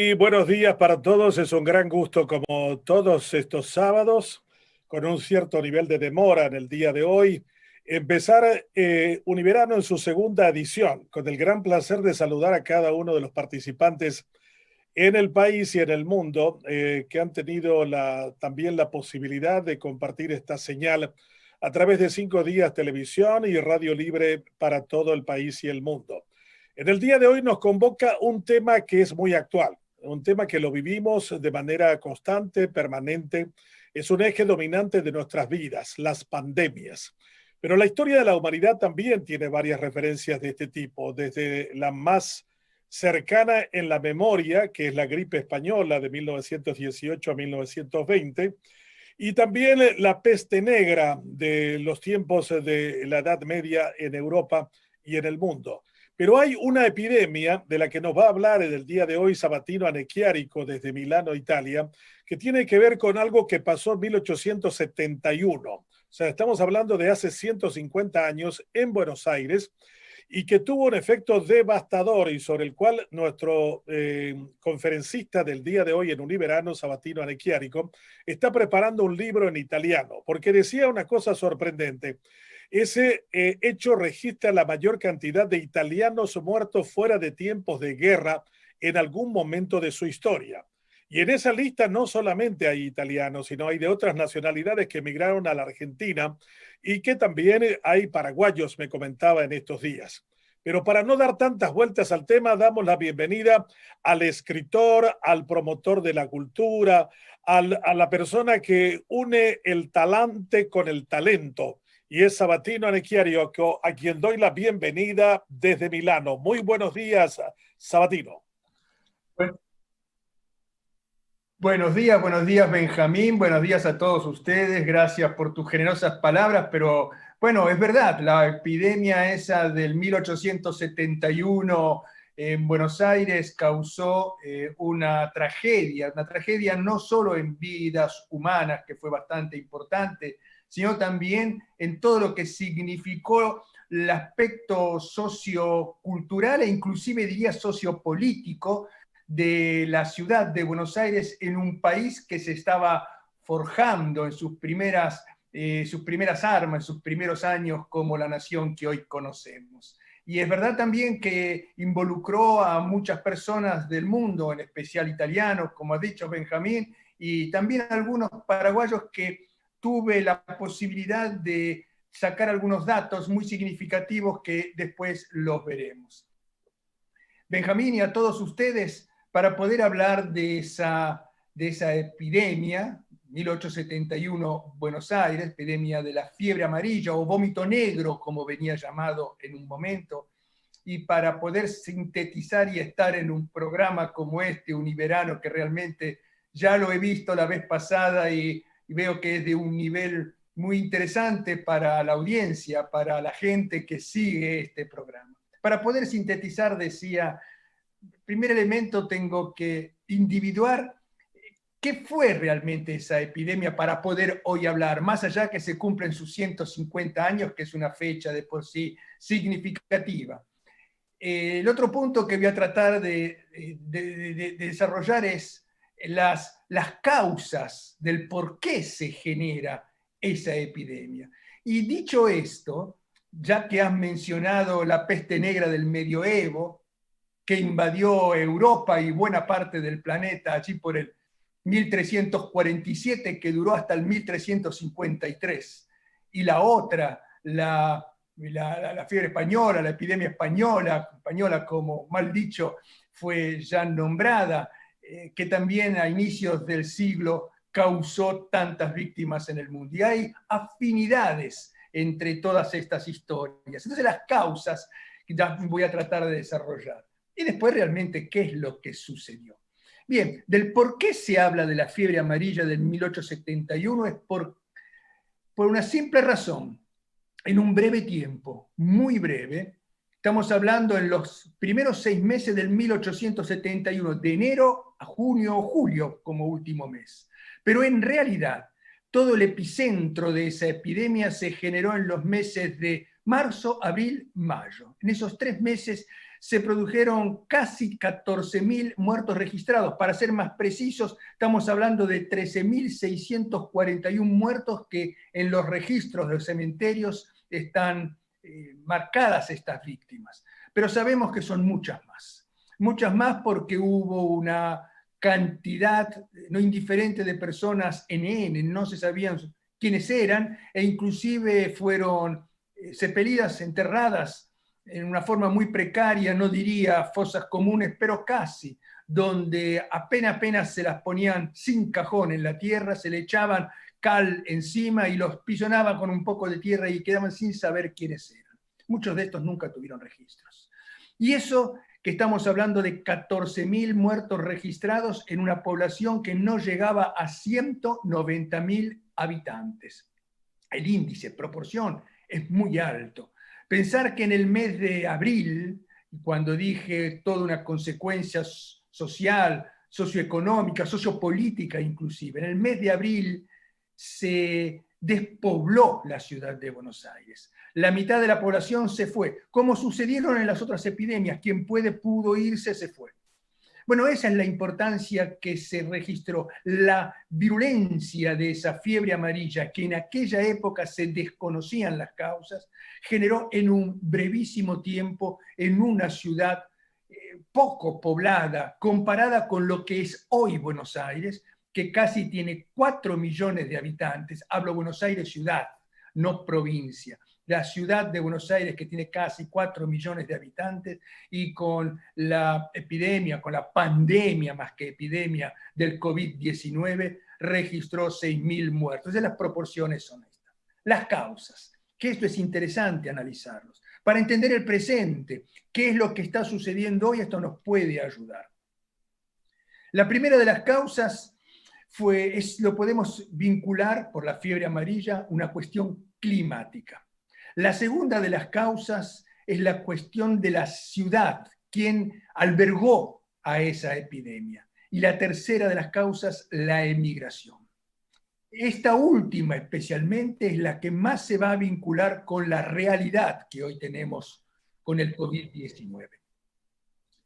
Muy buenos días para todos. Es un gran gusto, como todos estos sábados, con un cierto nivel de demora en el día de hoy, empezar Univerano en su segunda edición, con el gran placer de saludar a cada uno de los participantes en el país y en el mundo que han tenido también la posibilidad de compartir esta señal a través de 5 días televisión y radio libre para todo el país y el mundo. En el día de hoy nos convoca un tema que es muy actual, un tema que lo vivimos de manera constante, permanente, es un eje dominante de nuestras vidas, las pandemias. Pero la historia de la humanidad también tiene varias referencias de este tipo, desde la más cercana en la memoria, que es la gripe española de 1918 a 1920, y también la peste negra de los tiempos de la Edad Media en Europa y en el mundo. Pero hay una epidemia de la que nos va a hablar en el día de hoy Sabatino Annecchiarico desde Milano, Italia, que tiene que ver con algo que pasó en 1871. O sea, estamos hablando de hace 150 años en Buenos Aires y que tuvo un efecto devastador y sobre el cual nuestro conferencista del día de hoy en Univerano, Sabatino Annecchiarico, está preparando un libro en italiano, porque decía una cosa sorprendente. Ese hecho registra la mayor cantidad de italianos muertos fuera de tiempos de guerra en algún momento de su historia. Y en esa lista no solamente hay italianos, sino hay de otras nacionalidades que emigraron a la Argentina y que también hay paraguayos, me comentaba en estos días. Pero para no dar tantas vueltas al tema, damos la bienvenida al escritor, al promotor de la cultura, a la persona que une el talante con el talento. Y es Sabatino Annecchiarico, a quien doy la bienvenida desde Milano. Muy buenos días, Sabatino. Buenos días Benjamín, buenos días a todos ustedes, gracias por tus generosas palabras, pero bueno, es verdad, la epidemia esa del 1871 en Buenos Aires causó una tragedia no solo en vidas humanas, que fue bastante importante, sino también en todo lo que significó el aspecto sociocultural e inclusive diría sociopolítico de la ciudad de Buenos Aires en un país que se estaba forjando en sus primeras armas, en sus primeros años como la nación que hoy conocemos. Y es verdad también que involucró a muchas personas del mundo, en especial italianos, como ha dicho Benjamín, y también algunos paraguayos que tuve la posibilidad de sacar algunos datos muy significativos que después los veremos. Benjamín, y a todos ustedes, para poder hablar de esa epidemia, 1871 Buenos Aires, epidemia de la fiebre amarilla o vómito negro, como venía llamado en un momento, y para poder sintetizar y estar en un programa como este, Univerano, que realmente ya lo he visto la vez pasada y veo que es de un nivel muy interesante para la audiencia, para la gente que sigue este programa. Para poder sintetizar, decía, primer elemento tengo que individuar qué fue realmente esa epidemia para poder hoy hablar, más allá que se cumplen sus 150 años, que es una fecha de por sí significativa. El otro punto que voy a tratar de desarrollar es las causas del por qué se genera esa epidemia. Y dicho esto, ya que has mencionado la peste negra del medioevo, que invadió Europa y buena parte del planeta allí por el 1347, que duró hasta el 1353. Y la otra, la fiebre española, la epidemia española, como mal dicho fue ya nombrada, que también a inicios del siglo causó tantas víctimas en el mundo. Y hay afinidades entre todas estas historias. Entonces las causas que ya voy a tratar de desarrollar. Y después realmente qué es lo que sucedió. Bien, del por qué se habla de la fiebre amarilla del 1871 es por una simple razón. En un breve tiempo, muy breve, estamos hablando en los primeros 6 meses del 1871, de enero a junio o julio como último mes. Pero en realidad, todo el epicentro de esa epidemia se generó en los meses de marzo, abril, mayo. En esos 3 meses se produjeron casi 14.000 muertos registrados. Para ser más precisos, estamos hablando de 13.641 muertos que en los registros de los cementerios están marcadas estas víctimas. Pero sabemos que son muchas más porque hubo una cantidad no indiferente de personas NN, no se sabían quiénes eran, e inclusive fueron sepelidas, enterradas en una forma muy precaria, no diría fosas comunes, pero casi, donde apenas se las ponían sin cajón en la tierra, se le echaban cal encima y los pisonaban con un poco de tierra y quedaban sin saber quiénes eran. Muchos de estos nunca tuvieron registros. Y eso que estamos hablando de 14.000 muertos registrados en una población que no llegaba a 190.000 habitantes. El índice, proporción, es muy alto. Pensar que en el mes de abril, cuando dije toda una consecuencia social, socioeconómica, sociopolítica inclusive, en el mes de abril se despobló la ciudad de Buenos Aires. La mitad de la población se fue, como sucedieron en las otras epidemias. Quien pudo irse, se fue. Bueno, esa es la importancia que se registró. La virulencia de esa fiebre amarilla, que en aquella época se desconocían las causas, generó en un brevísimo tiempo, en una ciudad poco poblada, comparada con lo que es hoy Buenos Aires, que casi tiene 4 millones de habitantes. Hablo Buenos Aires ciudad, no provincia. La ciudad de Buenos Aires, que tiene casi 4 millones de habitantes, y con la epidemia, con la pandemia más que epidemia del COVID-19, registró 6.000 muertos. Entonces las proporciones son estas. Las causas, que esto es interesante analizarlos. Para entender el presente, qué es lo que está sucediendo hoy, esto nos puede ayudar. La primera de las causas lo podemos vincular por la fiebre amarilla, una cuestión climática. La segunda de las causas es la cuestión de la ciudad, quien albergó a esa epidemia. Y la tercera de las causas, la emigración. Esta última especialmente es la que más se va a vincular con la realidad que hoy tenemos con el COVID-19.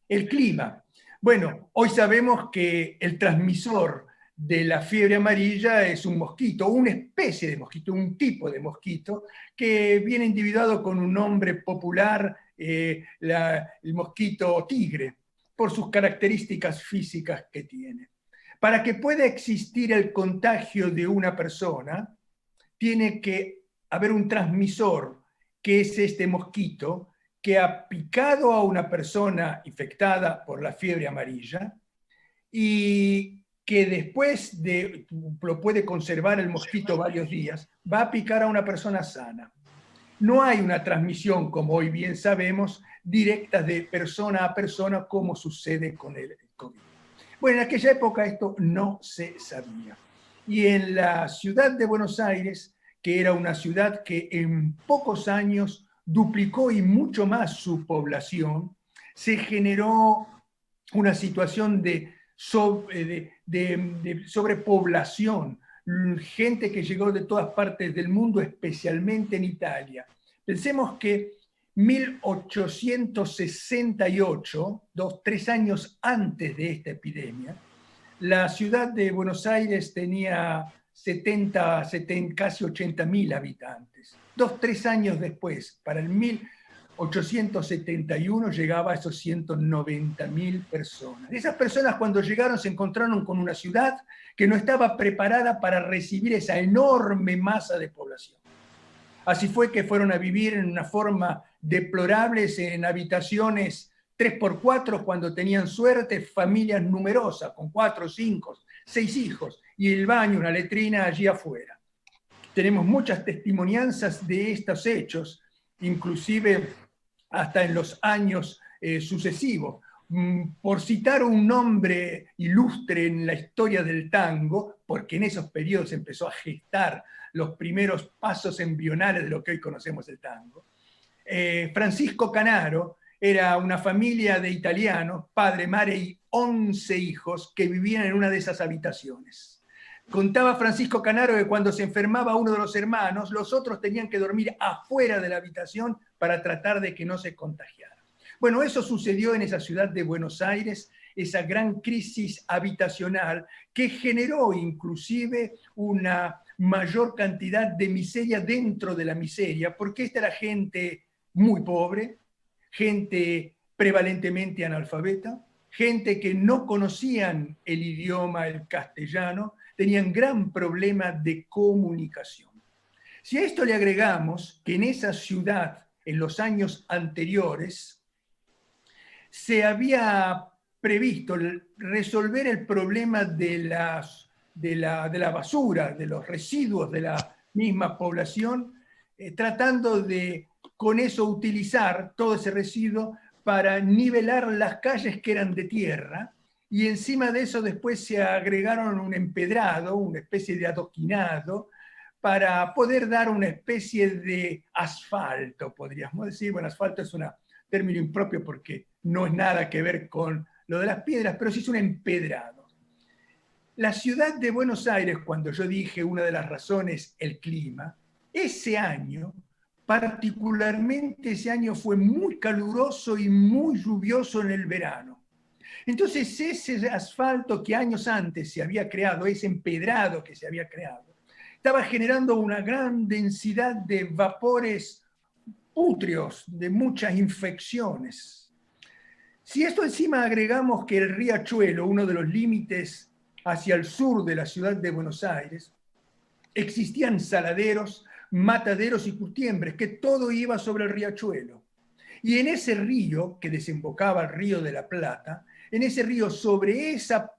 El clima. Bueno, hoy sabemos que el transmisor de la fiebre amarilla es un mosquito, una especie de mosquito, un tipo de mosquito, que viene individuado con un nombre popular, el mosquito tigre, por sus características físicas que tiene. Para que pueda existir el contagio de una persona, tiene que haber un transmisor, que es este mosquito, que ha picado a una persona infectada por la fiebre amarilla y que después lo puede conservar el mosquito varios días, va a picar a una persona sana. No hay una transmisión, como hoy bien sabemos, directa de persona a persona, como sucede con el COVID. Bueno, en aquella época esto no se sabía. Y en la ciudad de Buenos Aires, que era una ciudad que en pocos años duplicó y mucho más su población, se generó una situación de sobrepoblación, gente que llegó de todas partes del mundo, especialmente en Italia. Pensemos que 1868, 3 años antes de esta epidemia, la ciudad de Buenos Aires tenía casi 80.000 habitantes. 3 años después, para el 1871, llegaba a esos 190.000 personas. Esas personas, cuando llegaron, se encontraron con una ciudad que no estaba preparada para recibir esa enorme masa de población. Así fue que fueron a vivir en una forma deplorable, en habitaciones 3x4 cuando tenían suerte, familias numerosas, con 4, 5, 6 hijos, y el baño, una letrina allí afuera. Tenemos muchas testimonianzas de estos hechos, inclusive hasta en los años sucesivos. Por citar un nombre ilustre en la historia del tango, porque en esos periodos empezó a gestar los primeros pasos embrionales de lo que hoy conocemos el tango. Francisco Canaro era una familia de italianos, padre, madre y 11 hijos que vivían en una de esas habitaciones. Contaba Francisco Canaro que cuando se enfermaba uno de los hermanos, los otros tenían que dormir afuera de la habitación para tratar de que no se contagiara. Bueno, eso sucedió en esa ciudad de Buenos Aires, esa gran crisis habitacional que generó inclusive una mayor cantidad de miseria dentro de la miseria, porque esta era gente muy pobre, gente prevalentemente analfabeta, gente que no conocían el idioma, el castellano, tenían gran problema de comunicación. Si a esto le agregamos que en esa ciudad, en los años anteriores, se había previsto resolver el problema de la basura, de los residuos de la misma población, tratando de con eso utilizar todo ese residuo para nivelar las calles que eran de tierra, y encima de eso después se agregaron un empedrado, una especie de adoquinado, para poder dar una especie de asfalto, podríamos decir. Bueno, asfalto es un término impropio porque no es nada que ver con lo de las piedras, pero sí es un empedrado. La ciudad de Buenos Aires, cuando yo dije una de las razones, el clima, ese año, particularmente ese año fue muy caluroso y muy lluvioso en el verano. Entonces ese asfalto que años antes se había creado, ese empedrado que se había creado, estaba generando una gran densidad de vapores pútreos, de muchas infecciones. Si esto encima agregamos que el riachuelo, uno de los límites hacia el sur de la ciudad de Buenos Aires, existían saladeros, mataderos y curtiembres, que todo iba sobre el riachuelo. Y en ese río, que desembocaba al río de la Plata, en ese río, sobre esas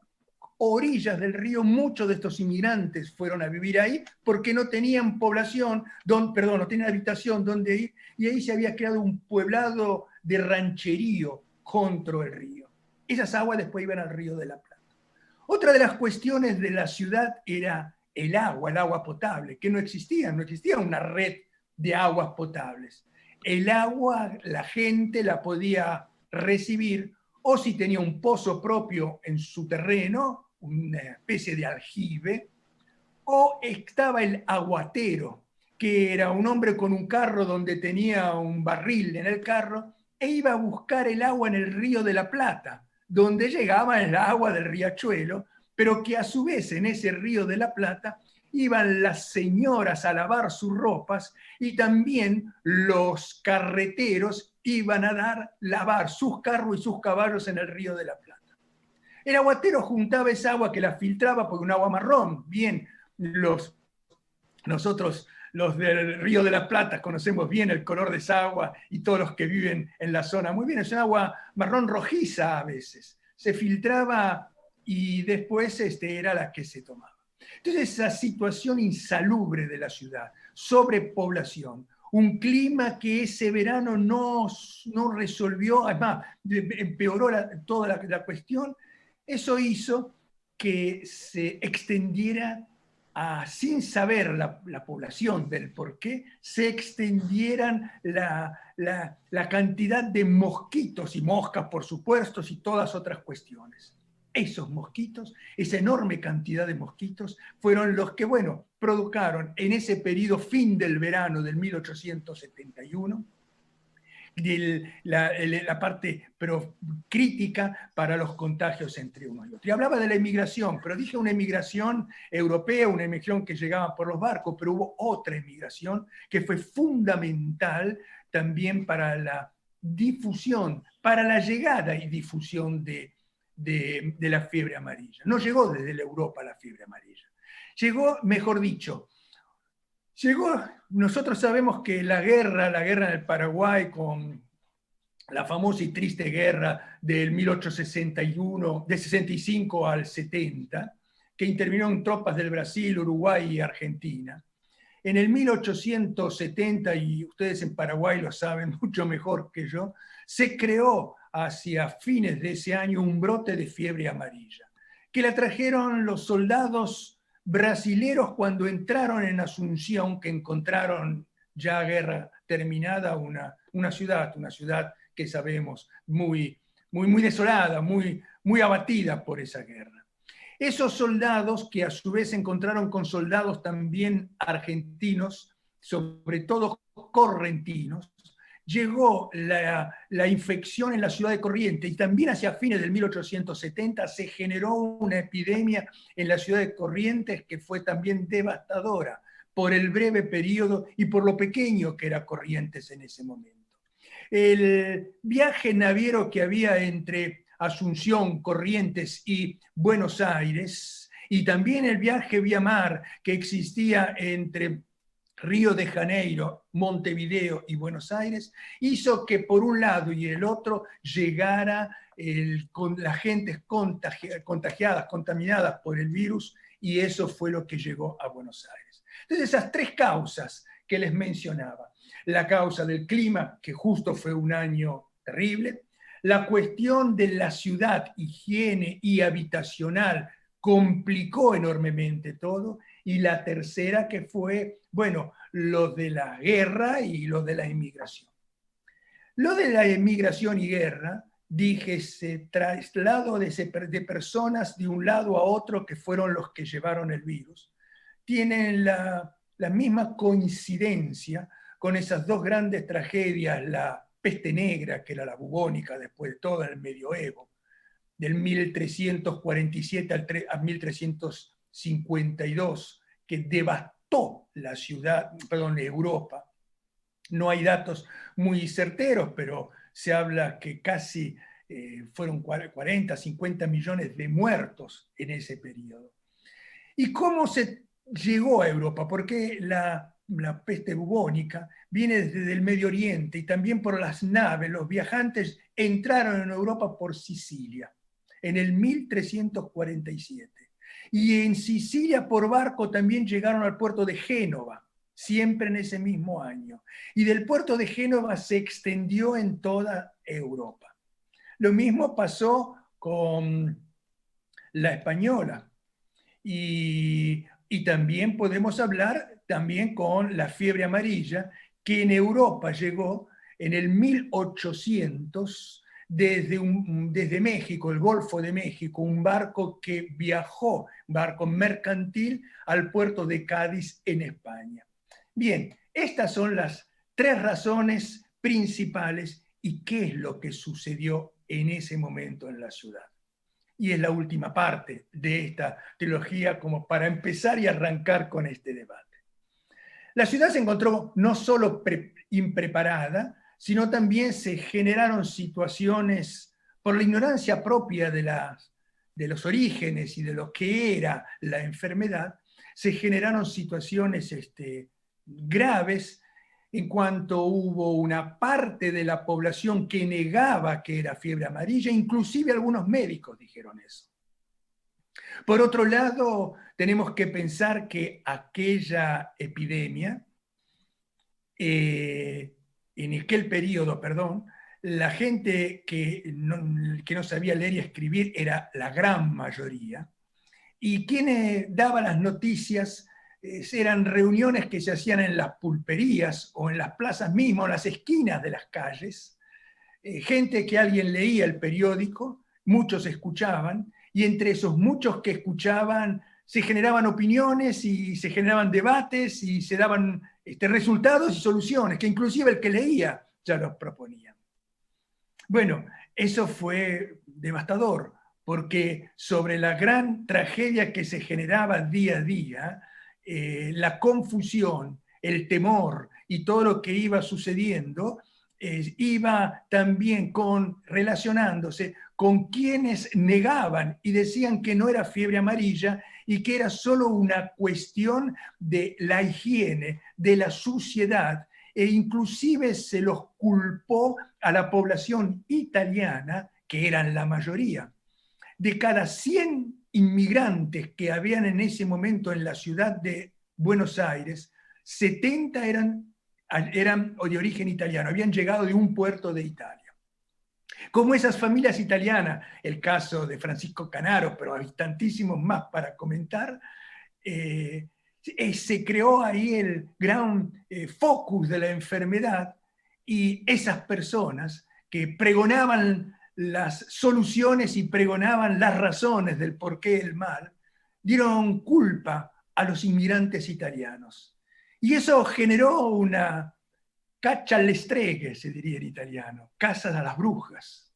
orillas del río, muchos de estos inmigrantes fueron a vivir ahí porque no tenían población, no tenían habitación donde ir, y ahí se había creado un poblado de rancherío contra el río. Esas aguas después iban al río de la Plata. Otra de las cuestiones de la ciudad era el agua potable, que no existía una red de aguas potables. El agua la gente la podía recibir o si tenía un pozo propio en su terreno, una especie de aljibe, o estaba el aguatero, que era un hombre con un carro donde tenía un barril en el carro e iba a buscar el agua en el río de la Plata, donde llegaba el agua del riachuelo, pero que a su vez en ese río de la Plata iban las señoras a lavar sus ropas y también los carreteros iban a lavar sus carros y sus caballos en el río de la Plata. El aguatero juntaba esa agua que la filtraba porque un agua marrón. Bien, nosotros los del Río de la Plata conocemos bien el color de esa agua y todos los que viven en la zona. Muy bien, es un agua marrón rojiza a veces. Se filtraba y después era la que se tomaba. Entonces esa situación insalubre de la ciudad, sobrepoblación, un clima que ese verano no resolvió, además empeoró toda la cuestión, eso hizo que se extendiera sin saber la población del por qué, se extendieran la cantidad de mosquitos y moscas, por supuesto, y todas otras cuestiones. Esos mosquitos, esa enorme cantidad de mosquitos, fueron los que, produjeron en ese periodo fin del verano del 1871, la parte pero crítica para los contagios entre uno y otro. Y hablaba de la emigración, pero dije una emigración europea, una emigración que llegaba por los barcos, pero hubo otra emigración que fue fundamental también para la difusión, para la llegada y difusión de la fiebre amarilla. No llegó desde la Europa la fiebre amarilla. Llegó, mejor dicho, nosotros sabemos que la guerra en el Paraguay, con la famosa y triste guerra del 1861, de 65 al 70, que intervino en tropas del Brasil, Uruguay y Argentina. En el 1870, y ustedes en Paraguay lo saben mucho mejor que yo, se creó hacia fines de ese año un brote de fiebre amarilla, que la trajeron los soldados brasileros cuando entraron en Asunción, que encontraron ya guerra terminada una ciudad que sabemos muy desolada, muy abatida por esa guerra. Esos soldados que a su vez se encontraron con soldados también argentinos, sobre todo correntinos, llegó la infección en la ciudad de Corrientes y también hacia fines del 1870 se generó una epidemia en la ciudad de Corrientes que fue también devastadora por el breve periodo y por lo pequeño que era Corrientes en ese momento. El viaje naviero que había entre Asunción, Corrientes y Buenos Aires, y también el viaje vía mar que existía entre Río de Janeiro, Montevideo y Buenos Aires, hizo que por un lado y el otro llegara con las gentes contagiadas, contaminadas por el virus, y eso fue lo que llegó a Buenos Aires. Entonces, esas tres causas que les mencionaba, la causa del clima, que justo fue un año terrible, la cuestión de la ciudad, higiene y habitacional, complicó enormemente todo, y la tercera que fue, bueno, lo de la guerra y lo de la inmigración. Lo de la inmigración y guerra, dije, ese traslado de personas de un lado a otro que fueron los que llevaron el virus, tienen la misma coincidencia con esas dos grandes tragedias, la peste negra, que era la bubónica después de todo el medioevo, del 1347 a 1352, que devastó la ciudad, perdón, Europa. No hay datos muy certeros, pero se habla que casi fueron 40, 50 millones de muertos en ese periodo. ¿Y cómo se llegó a Europa? Porque la peste bubónica viene desde el Medio Oriente y también por las naves. Los viajantes entraron en Europa por Sicilia en el 1347. Y en Sicilia por barco también llegaron al puerto de Génova, siempre en ese mismo año. Y del puerto de Génova se extendió en toda Europa. Lo mismo pasó con la española. Y también podemos hablar también con la fiebre amarilla, que en Europa llegó en el 1800 desde México, el Golfo de México, un barco que viajó, barco mercantil, al puerto de Cádiz en España. Bien, estas son las tres razones principales y qué es lo que sucedió en ese momento en la ciudad. Y es la última parte de esta trilogía como para empezar y arrancar con este debate. La ciudad se encontró no solo impreparada, sino también se generaron situaciones por la ignorancia propia de los orígenes y de lo que era la enfermedad, se generaron situaciones graves en cuanto hubo una parte de la población que negaba que era fiebre amarilla, inclusive algunos médicos dijeron eso. Por otro lado, tenemos que pensar que aquella epidemia, en aquel periodo, perdón, la gente que no sabía leer y escribir era la gran mayoría, y quienes daban las noticias eran reuniones que se hacían en las pulperías o en las plazas mismas, o en las esquinas de las calles, gente que alguien leía el periódico, muchos escuchaban, y entre esos muchos que escuchaban se generaban opiniones y se generaban debates y se daban resultados y soluciones, que inclusive el que leía ya los proponía. Bueno, eso fue devastador, porque sobre la gran tragedia que se generaba día a día, la confusión, el temor y todo lo que iba sucediendo, iba también relacionándose con quienes negaban y decían que no era fiebre amarilla y que era solo una cuestión de la higiene, de la suciedad, e inclusive se los culpó a la población italiana, que eran la mayoría. De cada 100 inmigrantes que habían en ese momento en la ciudad de Buenos Aires, 70 eran de origen italiano, habían llegado de un puerto de Italia. Como esas familias italianas, el caso de Francisco Canaro, pero hay tantísimos más para comentar, se creó ahí el gran focus de la enfermedad, y esas personas que pregonaban las soluciones y pregonaban las razones del porqué del mal, dieron culpa a los inmigrantes italianos. Y eso generó una caccia alle streghe, se diría en italiano, casas a las brujas.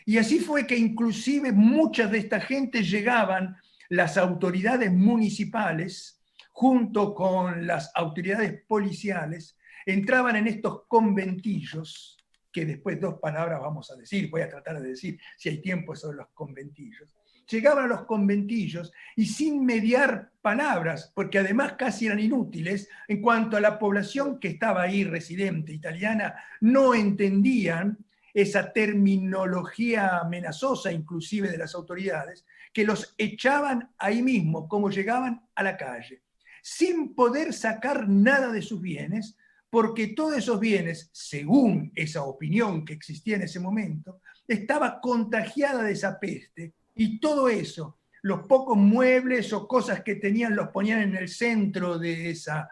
Y así fue que inclusive muchas de esta gente llegaban, las autoridades municipales, junto con las autoridades policiales, entraban en estos conventillos, que después 2 palabras vamos a decir, voy a tratar de decir si hay tiempo sobre los conventillos. Llegaban a los conventillos y sin mediar palabras, porque además casi eran inútiles, en cuanto a la población que estaba ahí residente italiana, no entendían esa terminología amenazosa inclusive de las autoridades, que los echaban ahí mismo, como llegaban a la calle, sin poder sacar nada de sus bienes, porque todos esos bienes, según esa opinión que existía en ese momento, estaba contagiada de esa peste, y todo eso, los pocos muebles o cosas que tenían, los ponían en el centro de esa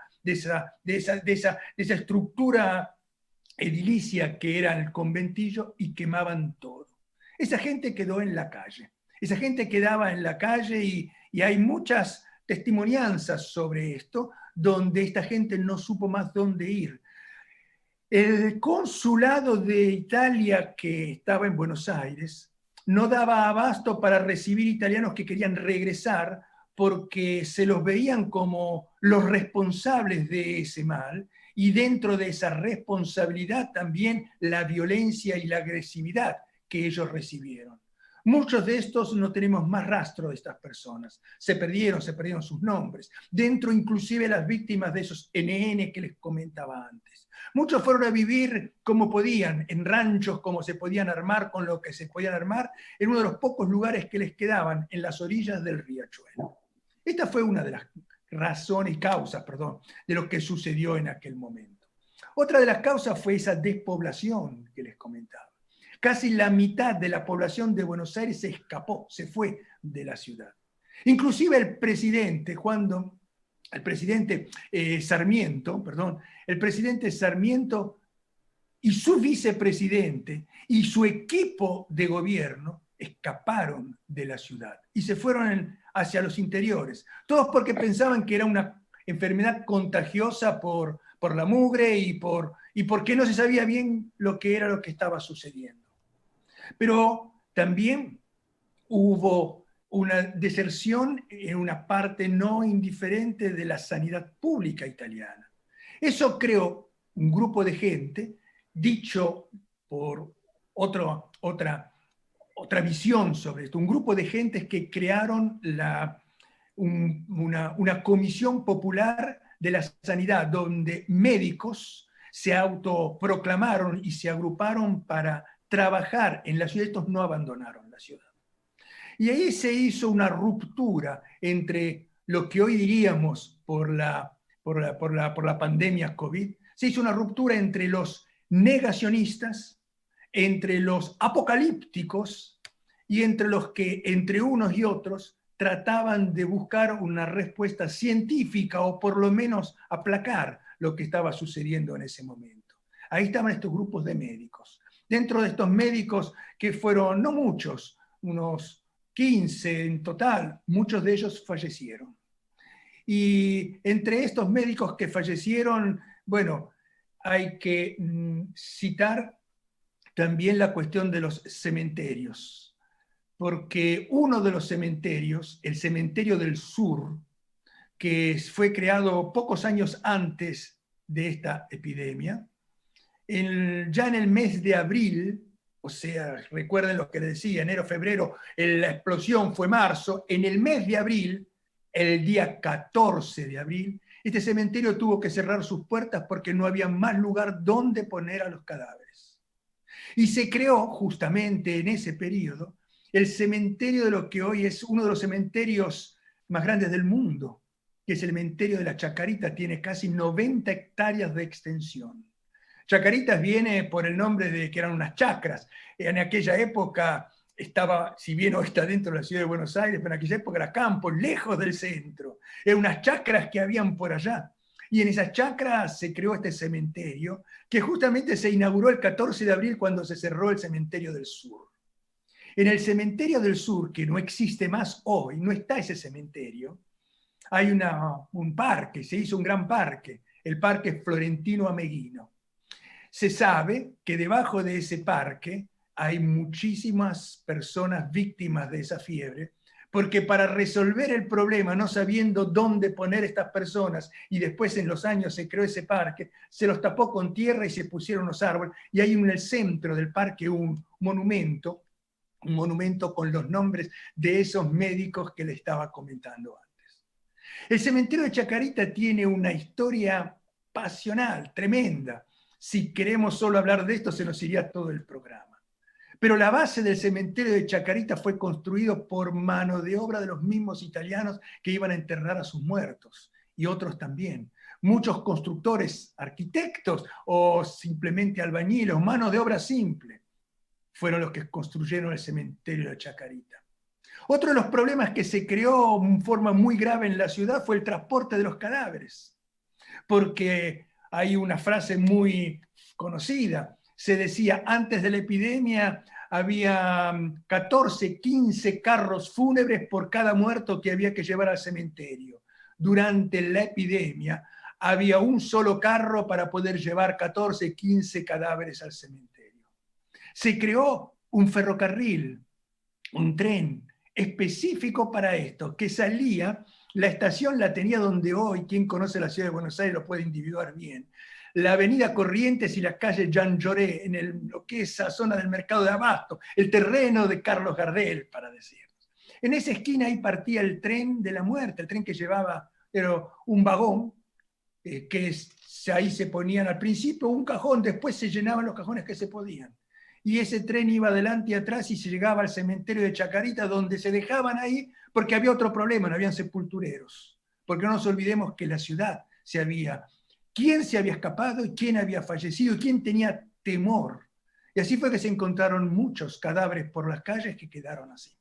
estructura edilicia que era el conventillo, y quemaban todo. Esa gente quedó en la calle. Esa gente quedaba en la calle y hay muchas testimonianzas sobre esto, donde esta gente no supo más dónde ir. El consulado de Italia que estaba en Buenos Aires no daba abasto para recibir italianos que querían regresar, porque se los veían como los responsables de ese mal, y dentro de esa responsabilidad también la violencia y la agresividad que ellos recibieron. Muchos de estos no tenemos más rastro de estas personas. Se perdieron sus nombres. Dentro inclusive las víctimas de esos NN que les comentaba antes. Muchos fueron a vivir como podían, en ranchos como se podían armar, con lo que se podían armar, en uno de los pocos lugares que les quedaban, en las orillas del riachuelo. Esta fue una de las razones y causas, de lo que sucedió en aquel momento. Otra de las causas fue esa despoblación que les comentaba. Casi la mitad de la población de Buenos Aires se escapó, se fue de la ciudad. Inclusive el presidente Sarmiento y su vicepresidente y su equipo de gobierno escaparon de la ciudad y se fueron hacia los interiores, todos porque pensaban que era una enfermedad contagiosa por la mugre y porque no se sabía bien lo que era lo que estaba sucediendo. Pero también hubo una deserción en una parte no indiferente de la sanidad pública italiana. Eso creó un grupo de gente, dicho por otra visión sobre esto, un grupo de gentes que crearon una comisión popular de la sanidad, donde médicos se autoproclamaron y se agruparon para trabajar en la ciudad. Estos no abandonaron la ciudad. Y ahí se hizo una ruptura entre lo que hoy diríamos por la pandemia COVID, se hizo una ruptura entre los negacionistas, entre los apocalípticos y entre los que, entre unos y otros, trataban de buscar una respuesta científica o por lo menos aplacar lo que estaba sucediendo en ese momento. Ahí estaban estos grupos de médicos. Dentro de estos médicos, que fueron no muchos, unos 15 en total, muchos de ellos fallecieron. Y entre estos médicos que fallecieron, bueno, hay que citar también la cuestión de los cementerios, porque uno de los cementerios, el Cementerio del Sur, que fue creado pocos años antes de esta epidemia, ya en el mes de abril, o sea, recuerden lo que les decía, enero, febrero, la explosión fue marzo, en el mes de abril, el día 14 de abril, este cementerio tuvo que cerrar sus puertas porque no había más lugar donde poner a los cadáveres. Y se creó justamente en ese periodo el cementerio de lo que hoy es uno de los cementerios más grandes del mundo, que es el cementerio de la Chacarita, tiene casi 90 hectáreas de extensión. Chacaritas viene por el nombre de que eran unas chacras. En aquella época estaba, si bien hoy está dentro de la ciudad de Buenos Aires, pero en aquella época era campo, lejos del centro. Eran unas chacras que habían por allá. Y en esas chacras se creó este cementerio, que justamente se inauguró el 14 de abril cuando se cerró el Cementerio del Sur. En el Cementerio del Sur, que no existe más hoy, no está ese cementerio, hay un parque, se hizo un gran parque, el Parque Florentino Ameghino. Se sabe que debajo de ese parque hay muchísimas personas víctimas de esa fiebre, porque para resolver el problema, no sabiendo dónde poner estas personas, y después en los años se creó ese parque, se los tapó con tierra y se pusieron los árboles, y hay en el centro del parque un monumento con los nombres de esos médicos que le estaba comentando antes. El cementerio de Chacarita tiene una historia pasional, tremenda. Si queremos solo hablar de esto, se nos iría todo el programa. Pero la base del cementerio de Chacarita fue construido por mano de obra de los mismos italianos que iban a enterrar a sus muertos, y otros también. Muchos constructores, arquitectos o simplemente albañiles, manos de obra simple, fueron los que construyeron el cementerio de Chacarita. Otro de los problemas que se creó en forma muy grave en la ciudad fue el transporte de los cadáveres, porque hay una frase muy conocida. Se decía, antes de la epidemia había 14, 15 carros fúnebres por cada muerto que había que llevar al cementerio. Durante la epidemia había un solo carro para poder llevar 14, 15 cadáveres al cementerio. Se creó un ferrocarril, un tren específico para esto, que salía, la estación la tenía donde hoy, quien conoce la ciudad de Buenos Aires lo puede individuar bien, la avenida Corrientes y la calle Jean Lloré, en lo que es esa zona del mercado de Abasto, el terreno de Carlos Gardel, para decir. En esa esquina ahí partía el tren de la muerte, el tren que llevaba, era un vagón, ahí se ponían al principio un cajón, después se llenaban los cajones que se podían. Y ese tren iba adelante y atrás y se llegaba al cementerio de Chacarita, donde se dejaban ahí porque había otro problema, no habían sepultureros. Porque no nos olvidemos que la ciudad quién se había escapado y quién había fallecido y quién tenía temor. Y así fue que se encontraron muchos cadáveres por las calles que quedaron así.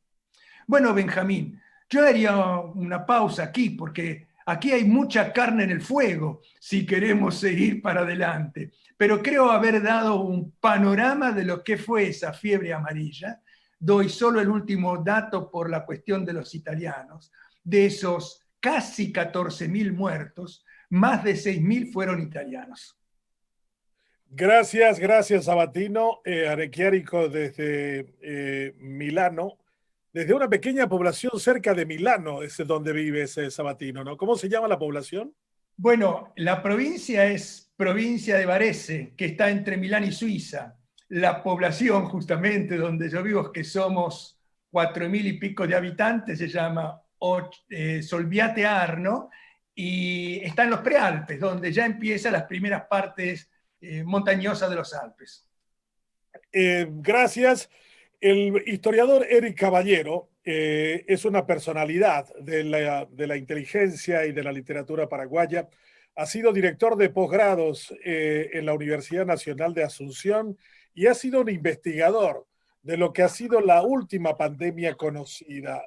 Bueno, Benjamín, yo haría una pausa aquí porque aquí hay mucha carne en el fuego si queremos seguir para adelante. Pero creo haber dado un panorama de lo que fue esa fiebre amarilla. Doy solo el último dato por la cuestión de los italianos. De esos casi 14.000 muertos, más de 6.000 fueron italianos. Gracias, Sabatino. Arequiarico desde Milano, desde una pequeña población cerca de Milano, es donde vive ese Sabatino, ¿no? ¿Cómo se llama la población? Bueno, la provincia es provincia de Varese, que está entre Milán y Suiza. La población, justamente, donde yo vivo, que somos 4.000 y pico de habitantes, se llama Solviate Arno, y está en los prealpes, donde ya empiezan las primeras partes montañosas de los Alpes. Gracias. El historiador Eric Caballero es una personalidad de la inteligencia y de la literatura paraguaya. Ha sido director de posgrados en la Universidad Nacional de Asunción y ha sido un investigador de lo que ha sido la última pandemia conocida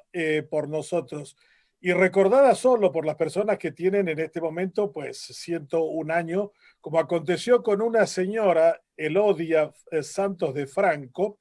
por nosotros y recordada solo por las personas que tienen en este momento pues 101 años, como aconteció con una señora, Elodia Santos de Franco,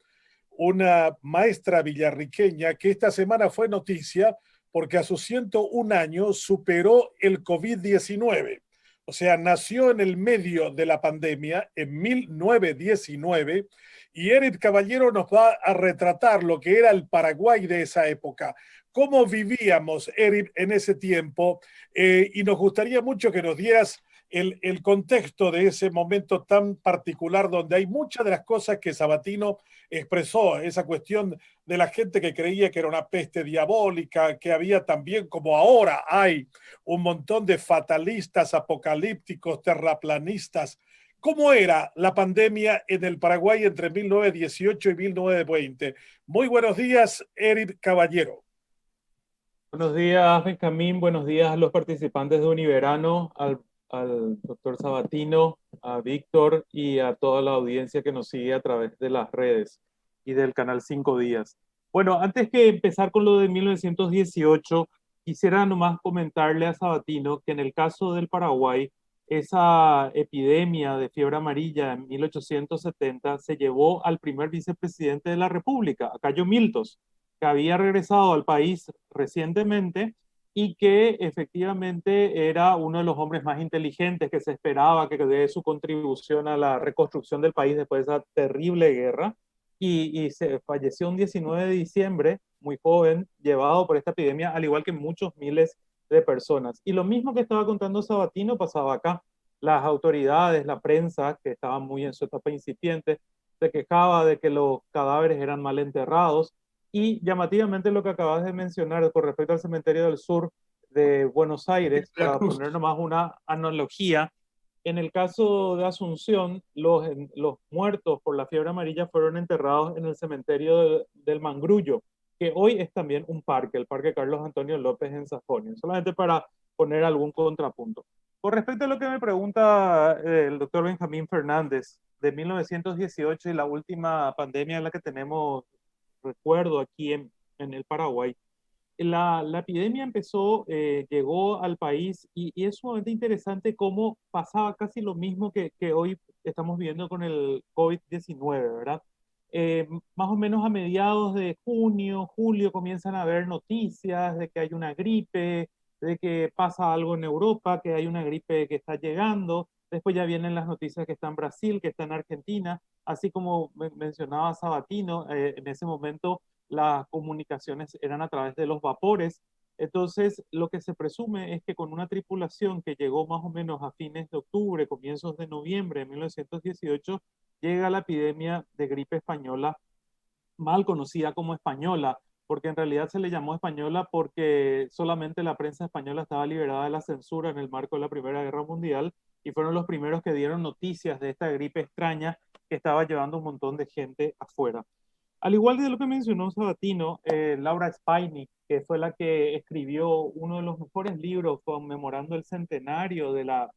una maestra villarriqueña que esta semana fue noticia porque a sus 101 años superó el COVID-19. O sea, nació en el medio de la pandemia en 1919 y Eric Caballero nos va a retratar lo que era el Paraguay de esa época. ¿Cómo vivíamos, Eric, en ese tiempo? Y nos gustaría mucho que nos dieras el contexto de ese momento tan particular donde hay muchas de las cosas que Sabatino expresó, esa cuestión de la gente que creía que era una peste diabólica, que había también, como ahora hay, un montón de fatalistas, apocalípticos, terraplanistas. ¿Cómo era la pandemia en el Paraguay entre 1918 y 1920? Muy buenos días, Eric Caballero. Buenos días, Benjamín. Buenos días a los participantes de Univerano, al doctor Sabatino, a Víctor y a toda la audiencia que nos sigue a través de las redes y del canal 5 Días. Bueno, antes que empezar con lo de 1918, quisiera nomás comentarle a Sabatino que en el caso del Paraguay, esa epidemia de fiebre amarilla en 1870 se llevó al primer vicepresidente de la República, a Cayo Miltos, que había regresado al país recientemente y que efectivamente era uno de los hombres más inteligentes que se esperaba que dé su contribución a la reconstrucción del país después de esa terrible guerra. Y se falleció un 19 de diciembre, muy joven, llevado por esta epidemia, al igual que muchos miles de personas. Y lo mismo que estaba contando Sabatino pasaba acá. Las autoridades, la prensa, que estaba muy en su etapa incipiente, se quejaba de que los cadáveres eran mal enterrados. Y llamativamente lo que acabas de mencionar con respecto al cementerio del sur de Buenos Aires, La para Cruz. poner nomás una analogía, en el caso de Asunción, los muertos por la fiebre amarilla fueron enterrados en el cementerio del Mangrullo, que hoy es también un parque, el Parque Carlos Antonio López en Sajonia, solamente para poner algún contrapunto. Con respecto a lo que me pregunta el doctor Benjamín Fernández de 1918 y la última pandemia en la que tenemos recuerdo aquí en el Paraguay, la epidemia empezó, llegó al país y es sumamente interesante cómo pasaba casi lo mismo que hoy estamos viendo con el COVID-19, ¿verdad? Más o menos a mediados de junio, julio comienzan a haber noticias de que hay una gripe, de que pasa algo en Europa, que hay una gripe que está llegando. Después ya vienen las noticias que está en Brasil, que está en Argentina, así como mencionaba Sabatino, en ese momento las comunicaciones eran a través de los vapores. Entonces, lo que se presume es que con una tripulación que llegó más o menos a fines de octubre, comienzos de noviembre de 1918, llega la epidemia de gripe española, mal conocida como española, porque en realidad se le llamó española porque solamente la prensa española estaba liberada de la censura en el marco de la Primera Guerra Mundial y fueron los primeros que dieron noticias de esta gripe extraña que estaba llevando un montón de gente afuera. Al igual de lo que mencionó Sabatino, Laura Spiney, que fue la que escribió uno de los mejores libros conmemorando el centenario de la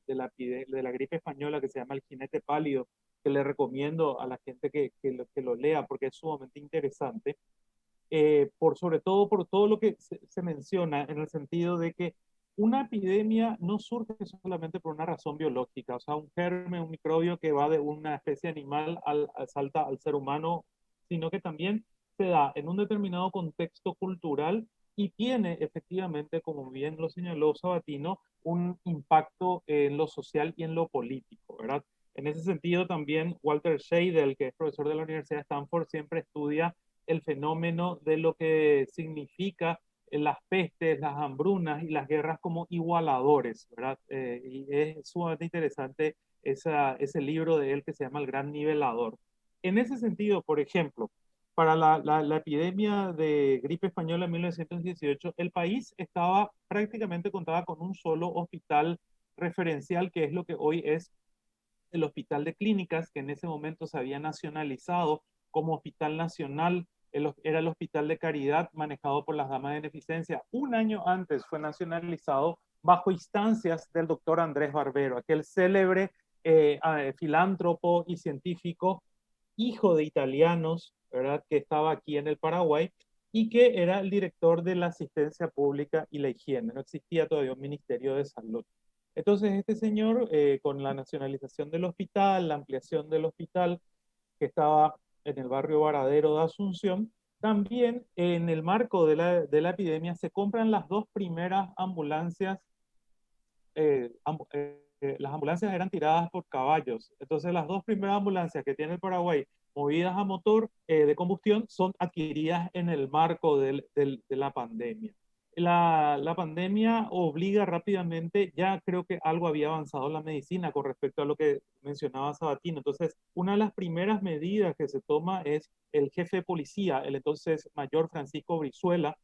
gripe española, que se llama El jinete pálido, que le recomiendo a la gente que lo lea porque es sumamente interesante, sobre todo por todo lo que se menciona en el sentido de que una epidemia no surge solamente por una razón biológica, o sea, un germen, un microbio que va de una especie animal salta al ser humano, sino que también se da en un determinado contexto cultural y tiene efectivamente, como bien lo señaló Sabatino, un impacto en lo social y en lo político, ¿verdad? En ese sentido, también Walter Scheidel, que es profesor de la Universidad de Stanford, siempre estudia el fenómeno de lo que significa las pestes, las hambrunas y las guerras como igualadores, ¿verdad? Y es sumamente interesante ese libro de él que se llama El Gran Nivelador. En ese sentido, por ejemplo, para la epidemia de gripe española en 1918, el país estaba prácticamente contaba con un solo hospital referencial, que es lo que hoy es el Hospital de Clínicas, que en ese momento se había nacionalizado como Hospital Nacional, era el Hospital de Caridad manejado por las Damas de Beneficencia. Un año antes fue nacionalizado bajo instancias del doctor Andrés Barbero, aquel célebre filántropo y científico, hijo de italianos, ¿verdad?, que estaba aquí en el Paraguay y que era el director de la asistencia pública y la higiene. No existía todavía un ministerio de salud. Entonces, este señor, con la nacionalización del hospital, la ampliación del hospital, que estaba en el barrio Varadero de Asunción, también en el marco de la epidemia se compran las dos primeras ambulancias. Las ambulancias eran tiradas por caballos. Entonces, las dos primeras ambulancias que tiene el Paraguay, movidas a motor de combustión, son adquiridas en el marco de la pandemia. La pandemia obliga rápidamente, ya creo que algo había avanzado en la medicina con respecto a lo que mencionaba Sabatino. Entonces, una de las primeras medidas que se toma es el jefe de policía, el entonces mayor Francisco Brizuela,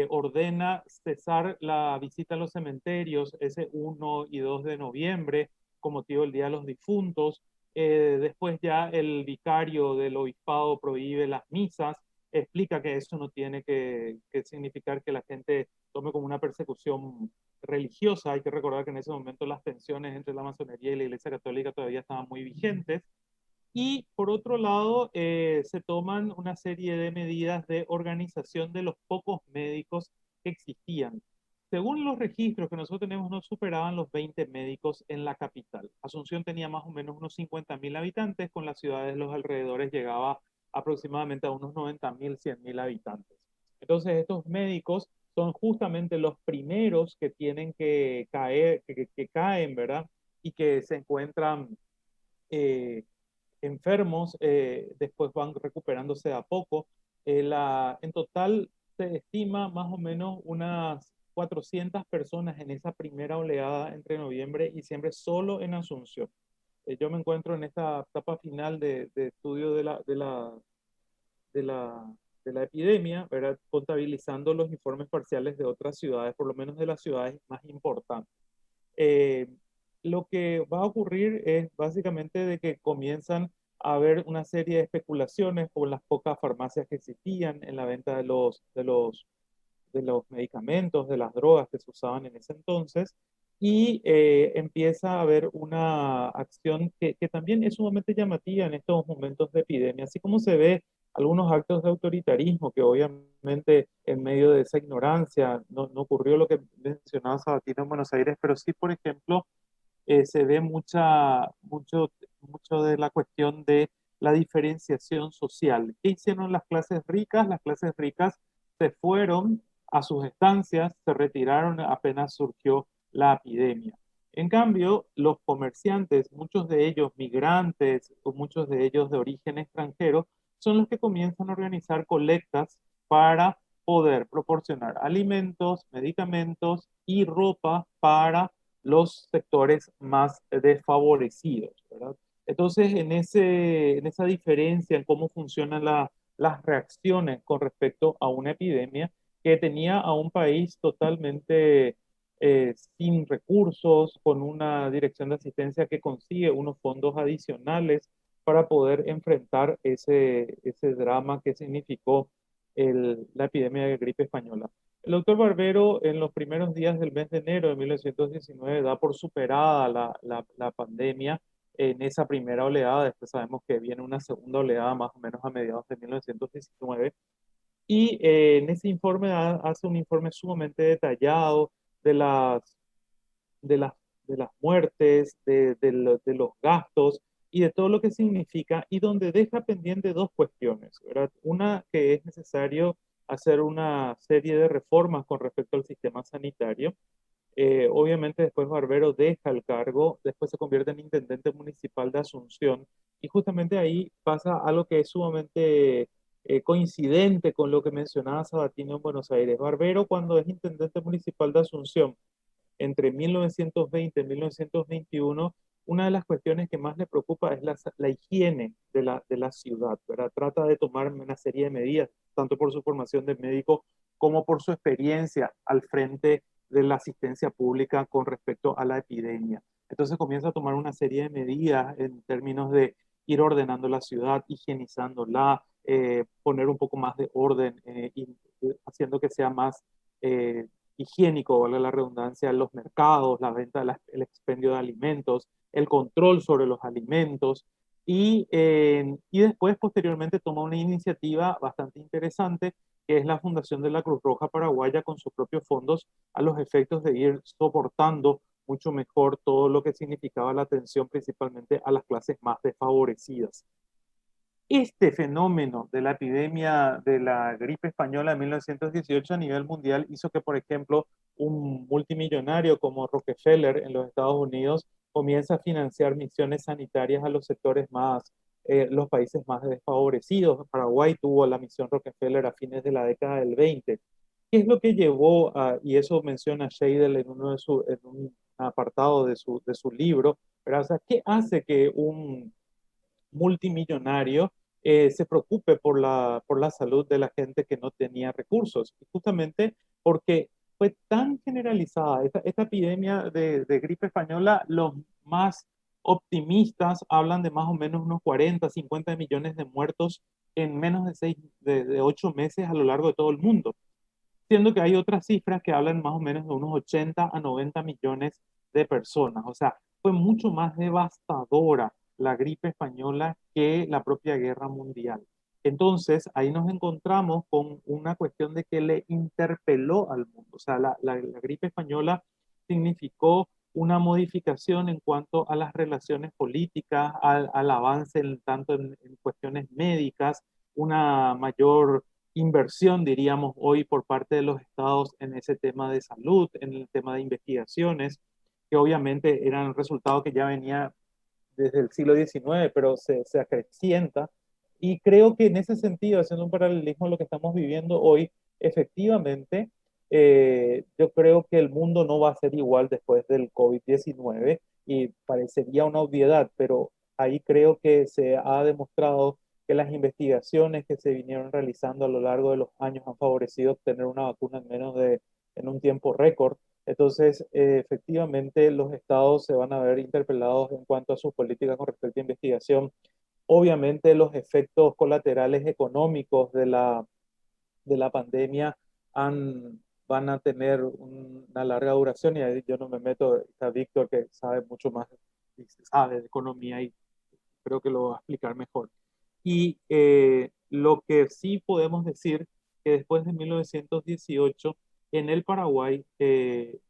ordena cesar la visita a los cementerios ese 1 y 2 de noviembre con motivo del Día de los Difuntos. Después ya el vicario del obispado prohíbe las misas, explica que eso no tiene que significar que la gente tome como una persecución religiosa. Hay que recordar que en ese momento las tensiones entre la masonería y la Iglesia Católica todavía estaban muy vigentes. Y por otro lado, se toman una serie de medidas de organización de los pocos médicos que existían. Según los registros que nosotros tenemos, no superaban los 20 médicos en la capital. Asunción tenía más o menos unos 50.000 habitantes, con las ciudades de los alrededores llegaba aproximadamente a unos 90.000, 100.000 habitantes. Entonces, estos médicos son justamente los primeros que tienen que caer, que caen, ¿verdad? Y que se encuentran eh, enfermos, después van recuperándose a poco. En total se estima más o menos unas 400 personas en esa primera oleada entre noviembre y diciembre solo en Asunción. Yo me encuentro en esta etapa final de estudio de la, de la epidemia, ¿verdad? Contabilizando los informes parciales de otras ciudades, por lo menos de las ciudades más importantes. Eh, lo que va a ocurrir es básicamente de que comienzan a haber una serie de especulaciones con las pocas farmacias que existían en la venta de los medicamentos, de las drogas que se usaban en ese entonces, y empieza a haber una acción que también es sumamente llamativa en estos momentos de epidemia, así como se ve algunos actos de autoritarismo que obviamente en medio de esa ignorancia no ocurrió lo que mencionaba Sabatino en Buenos Aires, pero sí, por ejemplo, se ve mucho de la cuestión de la diferenciación social. ¿Qué hicieron las clases ricas? Las clases ricas se fueron a sus estancias, se retiraron apenas surgió la epidemia. En cambio, los comerciantes, muchos de ellos migrantes o muchos de ellos de origen extranjero, son los que comienzan a organizar colectas para poder proporcionar alimentos, medicamentos y ropa para los sectores más desfavorecidos, ¿verdad? Entonces, en esa diferencia en cómo funcionan las reacciones con respecto a una epidemia que tenía a un país totalmente sin recursos, con una dirección de asistencia que consigue unos fondos adicionales para poder enfrentar ese drama que significó la epidemia de gripe española. El doctor Barbero en los primeros días del mes de enero de 1919 da por superada la pandemia en esa primera oleada. Después sabemos que viene una segunda oleada más o menos a mediados de 1919. Y en ese informe hace un informe sumamente detallado de de las, de las muertes, de los gastos y de todo lo que significa, y donde deja pendiente dos cuestiones, ¿verdad? Una, que es necesario hacer una serie de reformas con respecto al sistema sanitario. Obviamente después Barbero deja el cargo, después se convierte en intendente municipal de Asunción, y justamente ahí pasa algo que es sumamente coincidente con lo que mencionaba Sabatino en Buenos Aires. Barbero, cuando es intendente municipal de Asunción, entre 1920 y 1921, una de las cuestiones que más le preocupa es la higiene de la ciudad, ¿verdad? Trata de tomar una serie de medidas, tanto por su formación de médico como por su experiencia al frente de la asistencia pública con respecto a la epidemia. Entonces comienza a tomar una serie de medidas en términos de ir ordenando la ciudad, higienizándola, poner un poco más de orden y haciendo que sea más higiénico, valga la redundancia, los mercados, la venta, el expendio de alimentos, el control sobre los alimentos. Y después, posteriormente, toma una iniciativa bastante interesante, que es la fundación de la Cruz Roja Paraguaya con sus propios fondos, a los efectos de ir soportando mucho mejor todo lo que significaba la atención principalmente a las clases más desfavorecidas. Este fenómeno de la epidemia de la gripe española de 1918 a nivel mundial hizo que, por ejemplo, un multimillonario como Rockefeller en los Estados Unidos comienza a financiar misiones sanitarias a los sectores más, los países más desfavorecidos. Paraguay tuvo la misión Rockefeller a fines de la década del 20. ¿Qué es lo que llevó a, y eso menciona Scheidel en, en un apartado de su libro, ¿verdad? O sea, ¿qué hace que un multimillonario se preocupe por la salud de la gente que no tenía recursos? Y justamente porque fue tan generalizada esta epidemia de gripe española, los más optimistas hablan de más o menos unos 40, 50 millones de muertos en menos de 8 meses a lo largo de todo el mundo, siendo que hay otras cifras que hablan más o menos de unos 80 a 90 millones de personas. O sea, fue mucho más devastadora la gripe española que la propia guerra mundial. Entonces, ahí nos encontramos con una cuestión de que le interpeló al mundo. O sea, la gripe española significó una modificación en cuanto a las relaciones políticas, al avance tanto en cuestiones médicas, una mayor inversión, diríamos hoy, por parte de los estados en ese tema de salud, en el tema de investigaciones, que obviamente eran resultados que ya venía desde el siglo XIX, pero se acrecienta. Y creo que en ese sentido, haciendo un paralelismo a lo que estamos viviendo hoy, efectivamente, yo creo que el mundo no va a ser igual después del COVID-19 y parecería una obviedad, pero ahí creo que se ha demostrado que las investigaciones que se vinieron realizando a lo largo de los años han favorecido obtener una vacuna en un tiempo récord. Entonces, efectivamente, los estados se van a ver interpelados en cuanto a sus políticas con respecto a investigación. Obviamente, los efectos colaterales económicos de la pandemia van a tener una larga duración y ahí yo no me meto, está Víctor que sabe mucho más, sabe de economía y creo que lo va a explicar mejor. Y lo que sí podemos decir que después de 1918 en el Paraguay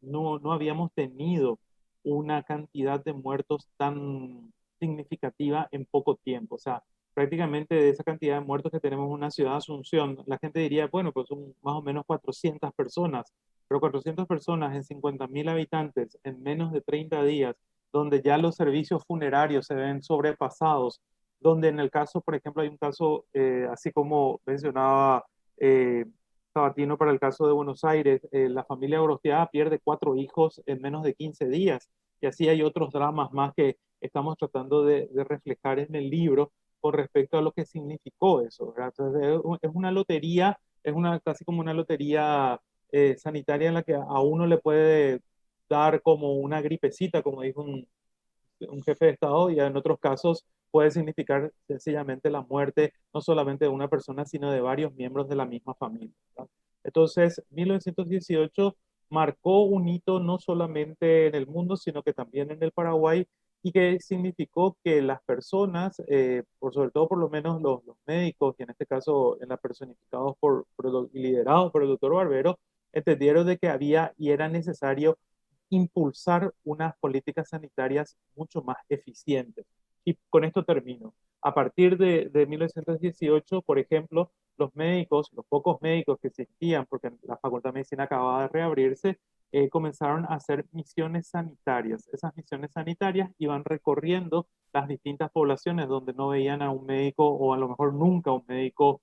no habíamos tenido una cantidad de muertos tan significativa en poco tiempo. O sea, prácticamente de esa cantidad de muertos que tenemos en una ciudad, Asunción, la gente diría, bueno, pues son más o menos 400 personas, pero 400 personas en 50.000 habitantes en menos de 30 días, donde ya los servicios funerarios se ven sobrepasados, donde en el caso, por ejemplo, hay un caso, así como mencionaba eh, Sabatino para el caso de Buenos Aires, la familia Gorostiaga pierde 4 hijos en menos de 15 días, y así hay otros dramas más que estamos tratando de reflejar en el libro con respecto a lo que significó eso, ¿verdad? Entonces, es una lotería, casi como una lotería sanitaria en la que a uno le puede dar como una gripecita, como dijo un jefe de Estado, y en otros casos puede significar sencillamente la muerte no solamente de una persona, sino de varios miembros de la misma familia, ¿verdad? Entonces, 1918 marcó un hito no solamente en el mundo, sino que también en el Paraguay, y que significó que las personas, por sobre todo por lo menos los médicos, y en este caso en la personificados y liderados por el doctor Barbero, entendieron de que había y era necesario impulsar unas políticas sanitarias mucho más eficientes. Y con esto termino. A partir de 1918, por ejemplo, los médicos, los pocos médicos que existían, porque la Facultad de Medicina acababa de reabrirse, comenzaron a hacer misiones sanitarias. Esas misiones sanitarias iban recorriendo las distintas poblaciones donde no veían a un médico o a lo mejor nunca un médico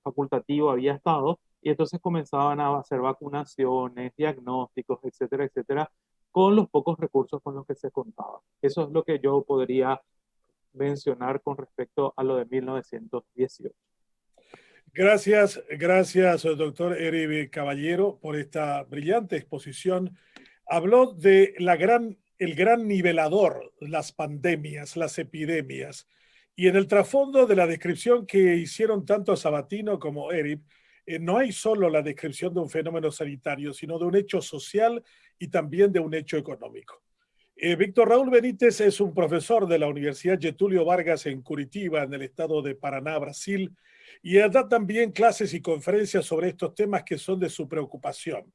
facultativo había estado, y entonces comenzaban a hacer vacunaciones, diagnósticos, etcétera, etcétera, con los pocos recursos con los que se contaba. Eso es lo que yo podría mencionar con respecto a lo de 1918. Gracias, doctor Eric Caballero, por esta brillante exposición. Habló de el gran nivelador, las pandemias, las epidemias. Y en el trasfondo de la descripción que hicieron tanto Sabatino como Eric, no hay solo la descripción de un fenómeno sanitario, sino de un hecho social y también de un hecho económico. Víctor Raúl Benítez es un profesor de la Universidad Getúlio Vargas en Curitiba, en el estado de Paraná, Brasil, y da también clases y conferencias sobre estos temas que son de su preocupación.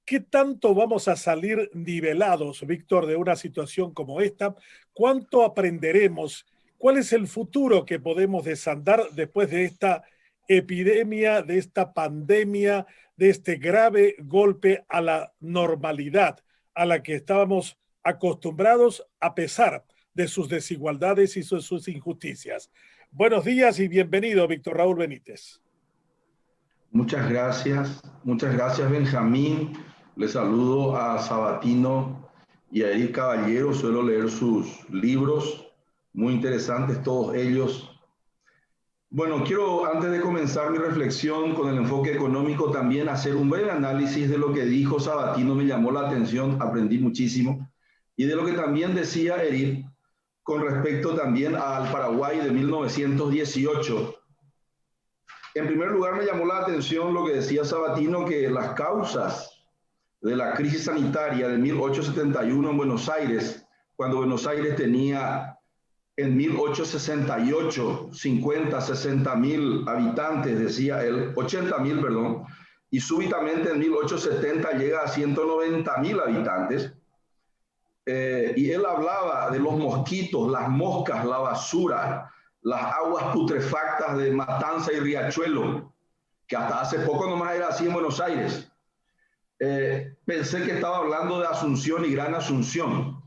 ¿Qué tanto vamos a salir nivelados, Víctor, de una situación como esta? ¿Cuánto aprenderemos? ¿Cuál es el futuro que podemos desandar después de esta epidemia, de esta pandemia, de este grave golpe a la normalidad a la que estábamos acostumbrados a pesar de sus desigualdades y sus injusticias? Buenos días y bienvenido, Víctor Raúl Benítez. Muchas gracias Benjamín. Le saludo a Sabatino y a Eric Caballero. Suelo leer sus libros, muy interesantes todos ellos. Bueno, quiero antes de comenzar mi reflexión con el enfoque económico también hacer un breve análisis de lo que dijo Sabatino. Me llamó la atención, aprendí muchísimo, y de lo que también decía Eric con respecto también al Paraguay de 1918. En primer lugar, me llamó la atención lo que decía Sabatino, que las causas de la crisis sanitaria de 1871 en Buenos Aires, cuando Buenos Aires tenía en 1868 50, 60 mil habitantes, decía él, 80 mil, perdón, y súbitamente en 1870 llega a 190 mil habitantes. Y él hablaba de los mosquitos, las moscas, la basura, las aguas putrefactas de Matanza y Riachuelo, que hasta hace poco nomás era así en Buenos Aires. Pensé que estaba hablando de Asunción y Gran Asunción.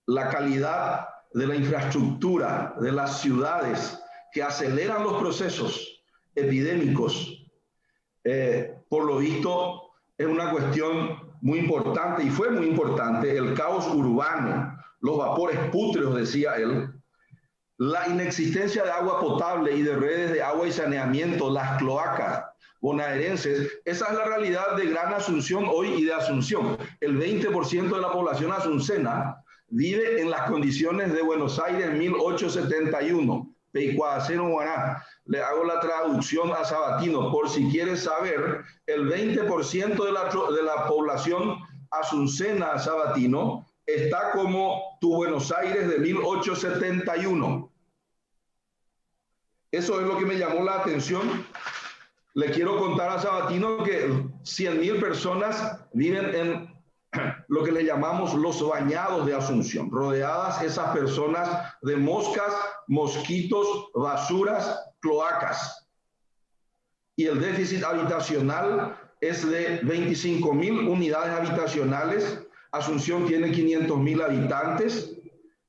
La calidad de la infraestructura de las ciudades que aceleran los procesos epidémicos, por lo visto, es una cuestión muy importante, y fue muy importante. El caos urbano, los vapores pútreos, decía él, la inexistencia de agua potable y de redes de agua y saneamiento, las cloacas bonaerenses. Esa es la realidad de Gran Asunción hoy y de Asunción. El 20% de la población asuncena vive en las condiciones de Buenos Aires en 1871. Peicuaceno Guaná. Le hago la traducción a Sabatino. Por si quieres saber, el 20% de la población asuncena, Sabatino, está como tu Buenos Aires de 1871. Eso es lo que me llamó la atención. Le quiero contar a Sabatino que 100.000 personas viven en lo que le llamamos los bañados de Asunción, rodeadas esas personas de moscas, mosquitos, basuras, cloacas. Y el déficit habitacional es de 25.000 unidades habitacionales. Asunción tiene 500.000 habitantes,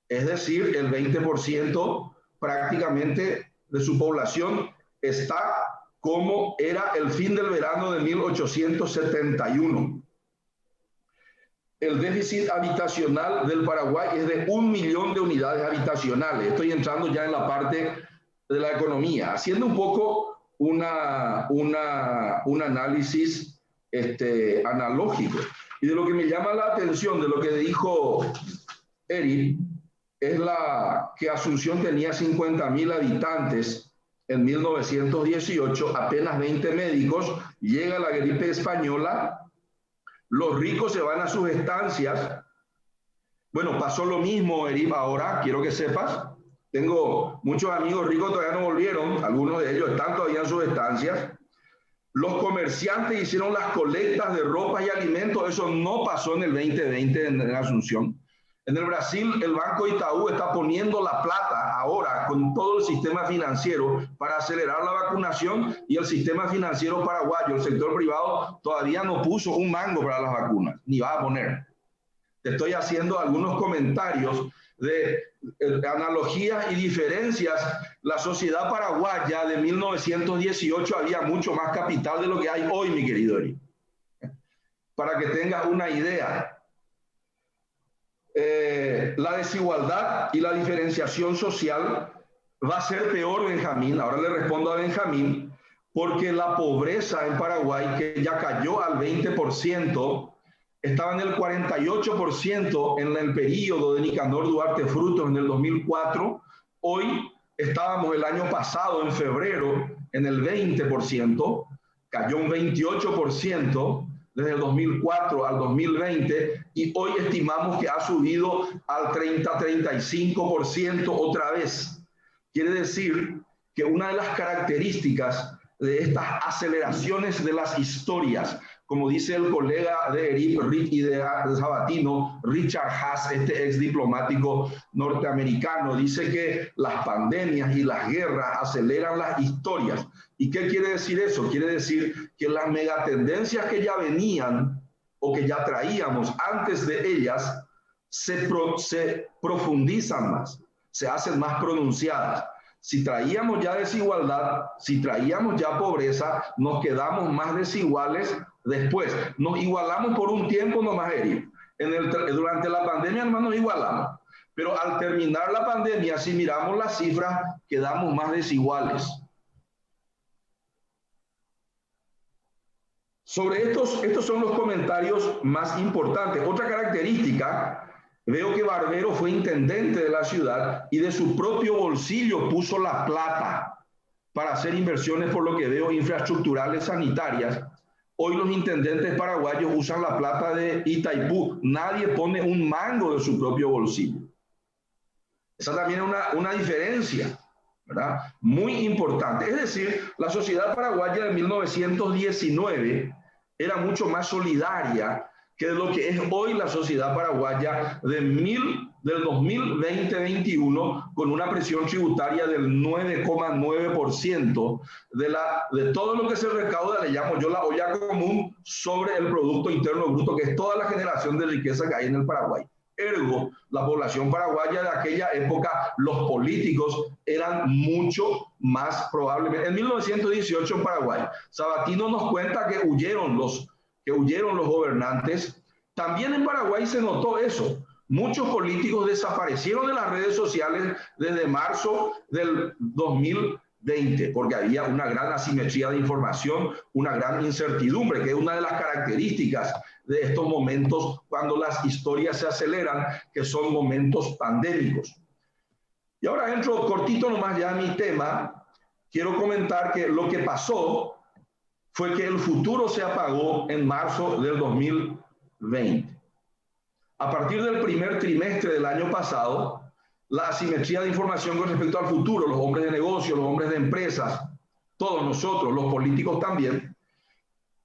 es decir, el 20% prácticamente de su población está como era el fin del verano de 1871. El déficit habitacional del Paraguay es de 1 millón de unidades habitacionales. Estoy entrando ya en la parte de la economía, haciendo un poco un análisis analógico. Y de lo que me llama la atención, de lo que dijo Eric, es que Asunción tenía 50.000 habitantes en 1918, apenas 20 médicos, llega la gripe española, los ricos se van a sus estancias. Bueno, pasó lo mismo, Eric, ahora, quiero que sepas, tengo muchos amigos ricos, todavía no volvieron, algunos de ellos están todavía en sus estancias. Los comerciantes hicieron las colectas de ropa y alimentos, eso no pasó en el 2020 en Asunción. En el Brasil, el Banco Itaú está poniendo la plata ahora con todo el sistema financiero para acelerar la vacunación, y el sistema financiero paraguayo, el sector privado, todavía no puso un mango para las vacunas, ni va a poner. Te estoy haciendo algunos comentarios de analogías y diferencias. La sociedad paraguaya de 1918 había mucho más capital de lo que hay hoy, mi querido Eri. Para que tengas una idea. La desigualdad y la diferenciación social va a ser peor, Benjamín. Ahora le respondo a Benjamín, porque la pobreza en Paraguay, que ya cayó al 20%, estaba en el 48% en el periodo de Nicanor Duarte Frutos en el 2004. Hoy estábamos el año pasado, en febrero, en el 20%, cayó un 28%. Desde el 2004 al 2020, y hoy estimamos que ha subido al 30-35% otra vez. Quiere decir que una de las características de estas aceleraciones de las historias, como dice el colega de Eric y de Sabatino, Richard Haas, este ex diplomático norteamericano, dice que las pandemias y las guerras aceleran las historias. ¿Y qué quiere decir eso? Quiere decir que las megatendencias que ya venían o que ya traíamos antes de ellas se profundizan más, se hacen más pronunciadas. Si traíamos ya desigualdad, si traíamos ya pobreza, nos quedamos más desiguales después. Nos igualamos por un tiempo nomás, Eric. Durante la pandemia nomás nos igualamos. Pero al terminar la pandemia, si miramos las cifras, quedamos más desiguales. Sobre estos son los comentarios más importantes. Otra característica, veo que Barbero fue intendente de la ciudad y de su propio bolsillo puso la plata para hacer inversiones, por lo que veo, infraestructurales sanitarias. Hoy los intendentes paraguayos usan la plata de Itaipú. Nadie pone un mango de su propio bolsillo. Esa también es una diferencia, ¿verdad? Muy importante. Es decir, la sociedad paraguaya de 1919 era mucho más solidaria que lo que es hoy la sociedad paraguaya de del 2020-21 con una presión tributaria del 9,9% de todo lo que se recauda, le llamo yo la olla común sobre el Producto Interno Bruto, que es toda la generación de riqueza que hay en el Paraguay. Ergo, la población paraguaya de aquella época, los políticos eran mucho más probablemente. En 1918 en Paraguay, Sabatino nos cuenta que huyeron los gobernantes. También en Paraguay se notó eso. Muchos políticos desaparecieron de las redes sociales desde marzo del 2020, porque había una gran asimetría de información, una gran incertidumbre, que es una de las características de estos momentos cuando las historias se aceleran, que son momentos pandémicos. Y ahora entro cortito nomás ya a mi tema. Quiero comentar que lo que pasó fue que el futuro se apagó en marzo del 2020. A partir del primer trimestre del año pasado, la asimetría de información con respecto al futuro, los hombres de negocio, los hombres de empresas, todos nosotros, los políticos también,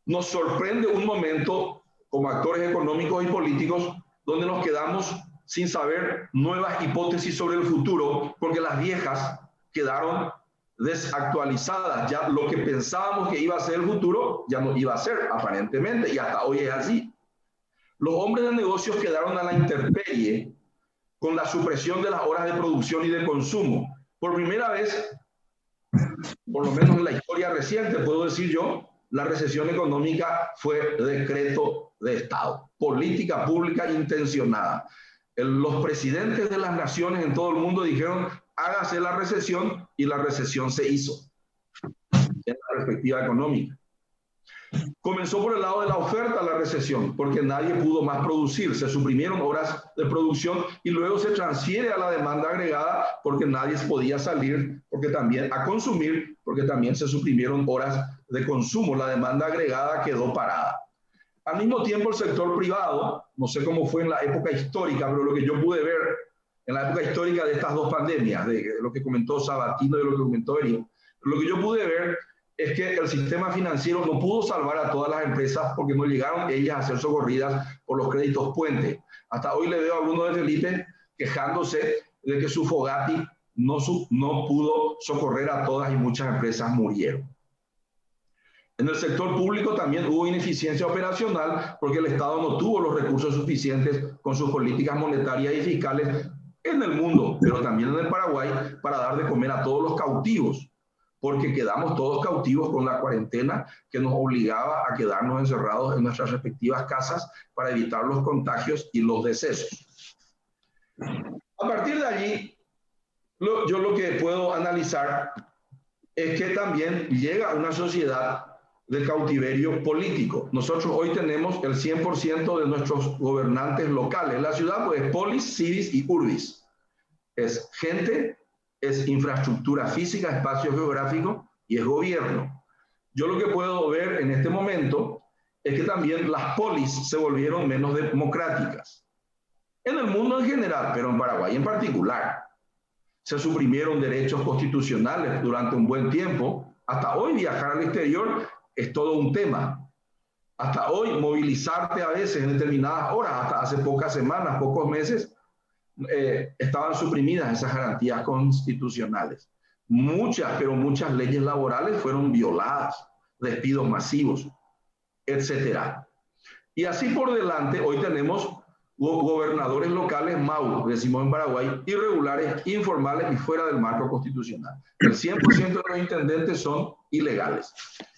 nos sorprende un momento como actores económicos y políticos donde nos quedamos sin saber nuevas hipótesis sobre el futuro, porque las viejas quedaron desactualizadas. Ya lo que pensábamos que iba a ser el futuro ya no iba a ser, aparentemente, y hasta hoy es así. Los hombres de negocios quedaron a la intemperie con la supresión de las horas de producción y de consumo. Por primera vez, por lo menos en la historia reciente, puedo decir yo, la recesión económica fue decreto de Estado, política pública intencionada. Los presidentes de las naciones en todo el mundo dijeron, hágase la recesión, y la recesión se hizo en la perspectiva económica. Comenzó por el lado de la oferta la recesión, porque nadie pudo más producir, se suprimieron horas de producción y luego se transfiere a la demanda agregada porque nadie podía salir a consumir, porque también se suprimieron horas de consumo, la demanda agregada quedó parada. Al mismo tiempo el sector privado, no sé cómo fue en la época histórica, pero lo que yo pude ver en la época histórica de estas dos pandemias, de lo que comentó Sabatino y lo que comentó Erio, lo que yo pude ver es que el sistema financiero no pudo salvar a todas las empresas porque no llegaron ellas a ser socorridas por los créditos puente. Hasta hoy le veo a Bruno de Felipe quejándose de que su Fogati no pudo socorrer a todas y muchas empresas murieron. En el sector público también hubo ineficiencia operacional porque el Estado no tuvo los recursos suficientes con sus políticas monetarias y fiscales en el mundo, pero también en el Paraguay, para dar de comer a todos los cautivos, porque quedamos todos cautivos con la cuarentena que nos obligaba a quedarnos encerrados en nuestras respectivas casas para evitar los contagios y los decesos. A partir de allí, yo lo que puedo analizar es que también llega una sociedad de cautiverio político. Nosotros hoy tenemos el 100% de nuestros gobernantes locales. La ciudad pues es polis, civis y urbis. Es gente, es infraestructura física, espacio geográfico y es gobierno. Yo lo que puedo ver en este momento es que también las polis se volvieron menos democráticas. En el mundo en general, pero en Paraguay en particular. Se suprimieron derechos constitucionales durante un buen tiempo. Hasta hoy viajar al exterior es todo un tema. Hasta hoy movilizarte a veces en determinadas horas, hasta hace pocas semanas, pocos meses, estaban suprimidas esas garantías constitucionales. Muchas, pero muchas leyes laborales fueron violadas, despidos masivos, etc. Y así por delante, hoy tenemos gobernadores locales, MAU, decimos en Paraguay, irregulares, informales y fuera del marco constitucional. El 100% de los intendentes son ilegales.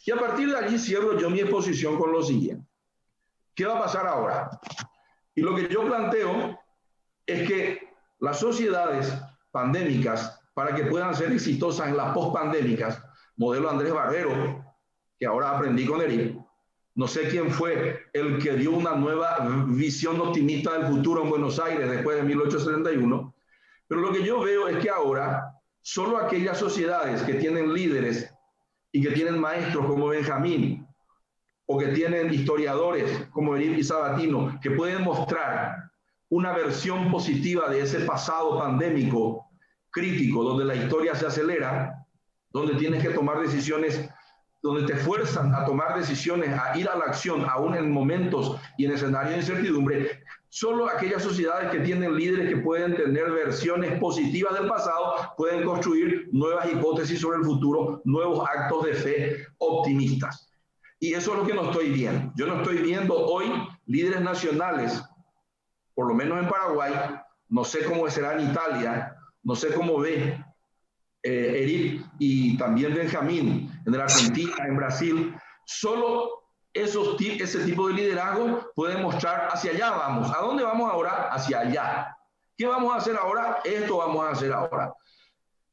Y a partir de allí cierro yo mi exposición con lo siguiente. ¿Qué va a pasar ahora? Y lo que yo planteo es que las sociedades pandémicas, para que puedan ser exitosas en las pospandémicas, modelo Andrés Barbero, que ahora aprendí con él, no sé quién fue el que dio una nueva visión optimista del futuro en Buenos Aires después de 1871, pero lo que yo veo es que ahora solo aquellas sociedades que tienen líderes y que tienen maestros como Benjamín, o que tienen historiadores como Erio y Sabatino, que pueden mostrar una versión positiva de ese pasado pandémico crítico, donde la historia se acelera, donde tienes que tomar decisiones, donde te fuerzan a tomar decisiones, a ir a la acción, aún en momentos y en escenarios de incertidumbre. Solo aquellas sociedades que tienen líderes que pueden tener versiones positivas del pasado pueden construir nuevas hipótesis sobre el futuro, nuevos actos de fe optimistas. Y eso es lo que no estoy viendo. Yo no estoy viendo hoy líderes nacionales, por lo menos en Paraguay, no sé cómo será en Italia, no sé cómo ve Eric y también Benjamín en la Argentina, en Brasil. Solo ese tipo de liderazgo puede mostrar hacia allá vamos. ¿A dónde vamos ahora? Hacia allá. ¿Qué vamos a hacer ahora? Esto vamos a hacer ahora.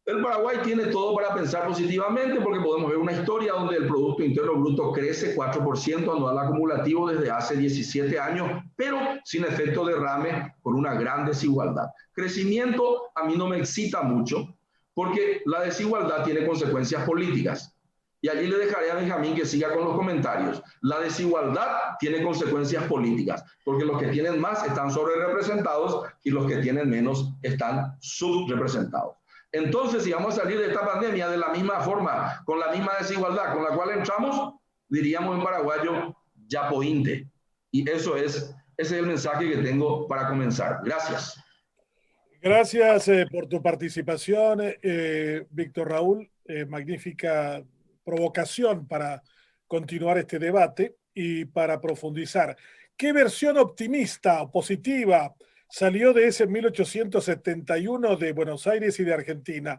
El Paraguay tiene todo para pensar positivamente porque podemos ver una historia donde el Producto Interno Bruto crece 4% anual acumulativo desde hace 17 años, pero sin efecto derrame, por una gran desigualdad. Crecimiento a mí no me excita mucho porque la desigualdad tiene consecuencias políticas. Y allí le dejaré a Benjamín que siga con los comentarios. La desigualdad tiene consecuencias políticas, porque los que tienen más están sobrerepresentados y los que tienen menos están subrepresentados. Entonces, si vamos a salir de esta pandemia de la misma forma, con la misma desigualdad con la cual entramos, diríamos en paraguayo, yapointe. Y ese es el mensaje que tengo para comenzar. Gracias. Gracias por tu participación, Víctor Raúl. Magnífica provocación para continuar este debate y para profundizar. ¿Qué versión optimista o positiva salió de ese 1871 de Buenos Aires y de Argentina?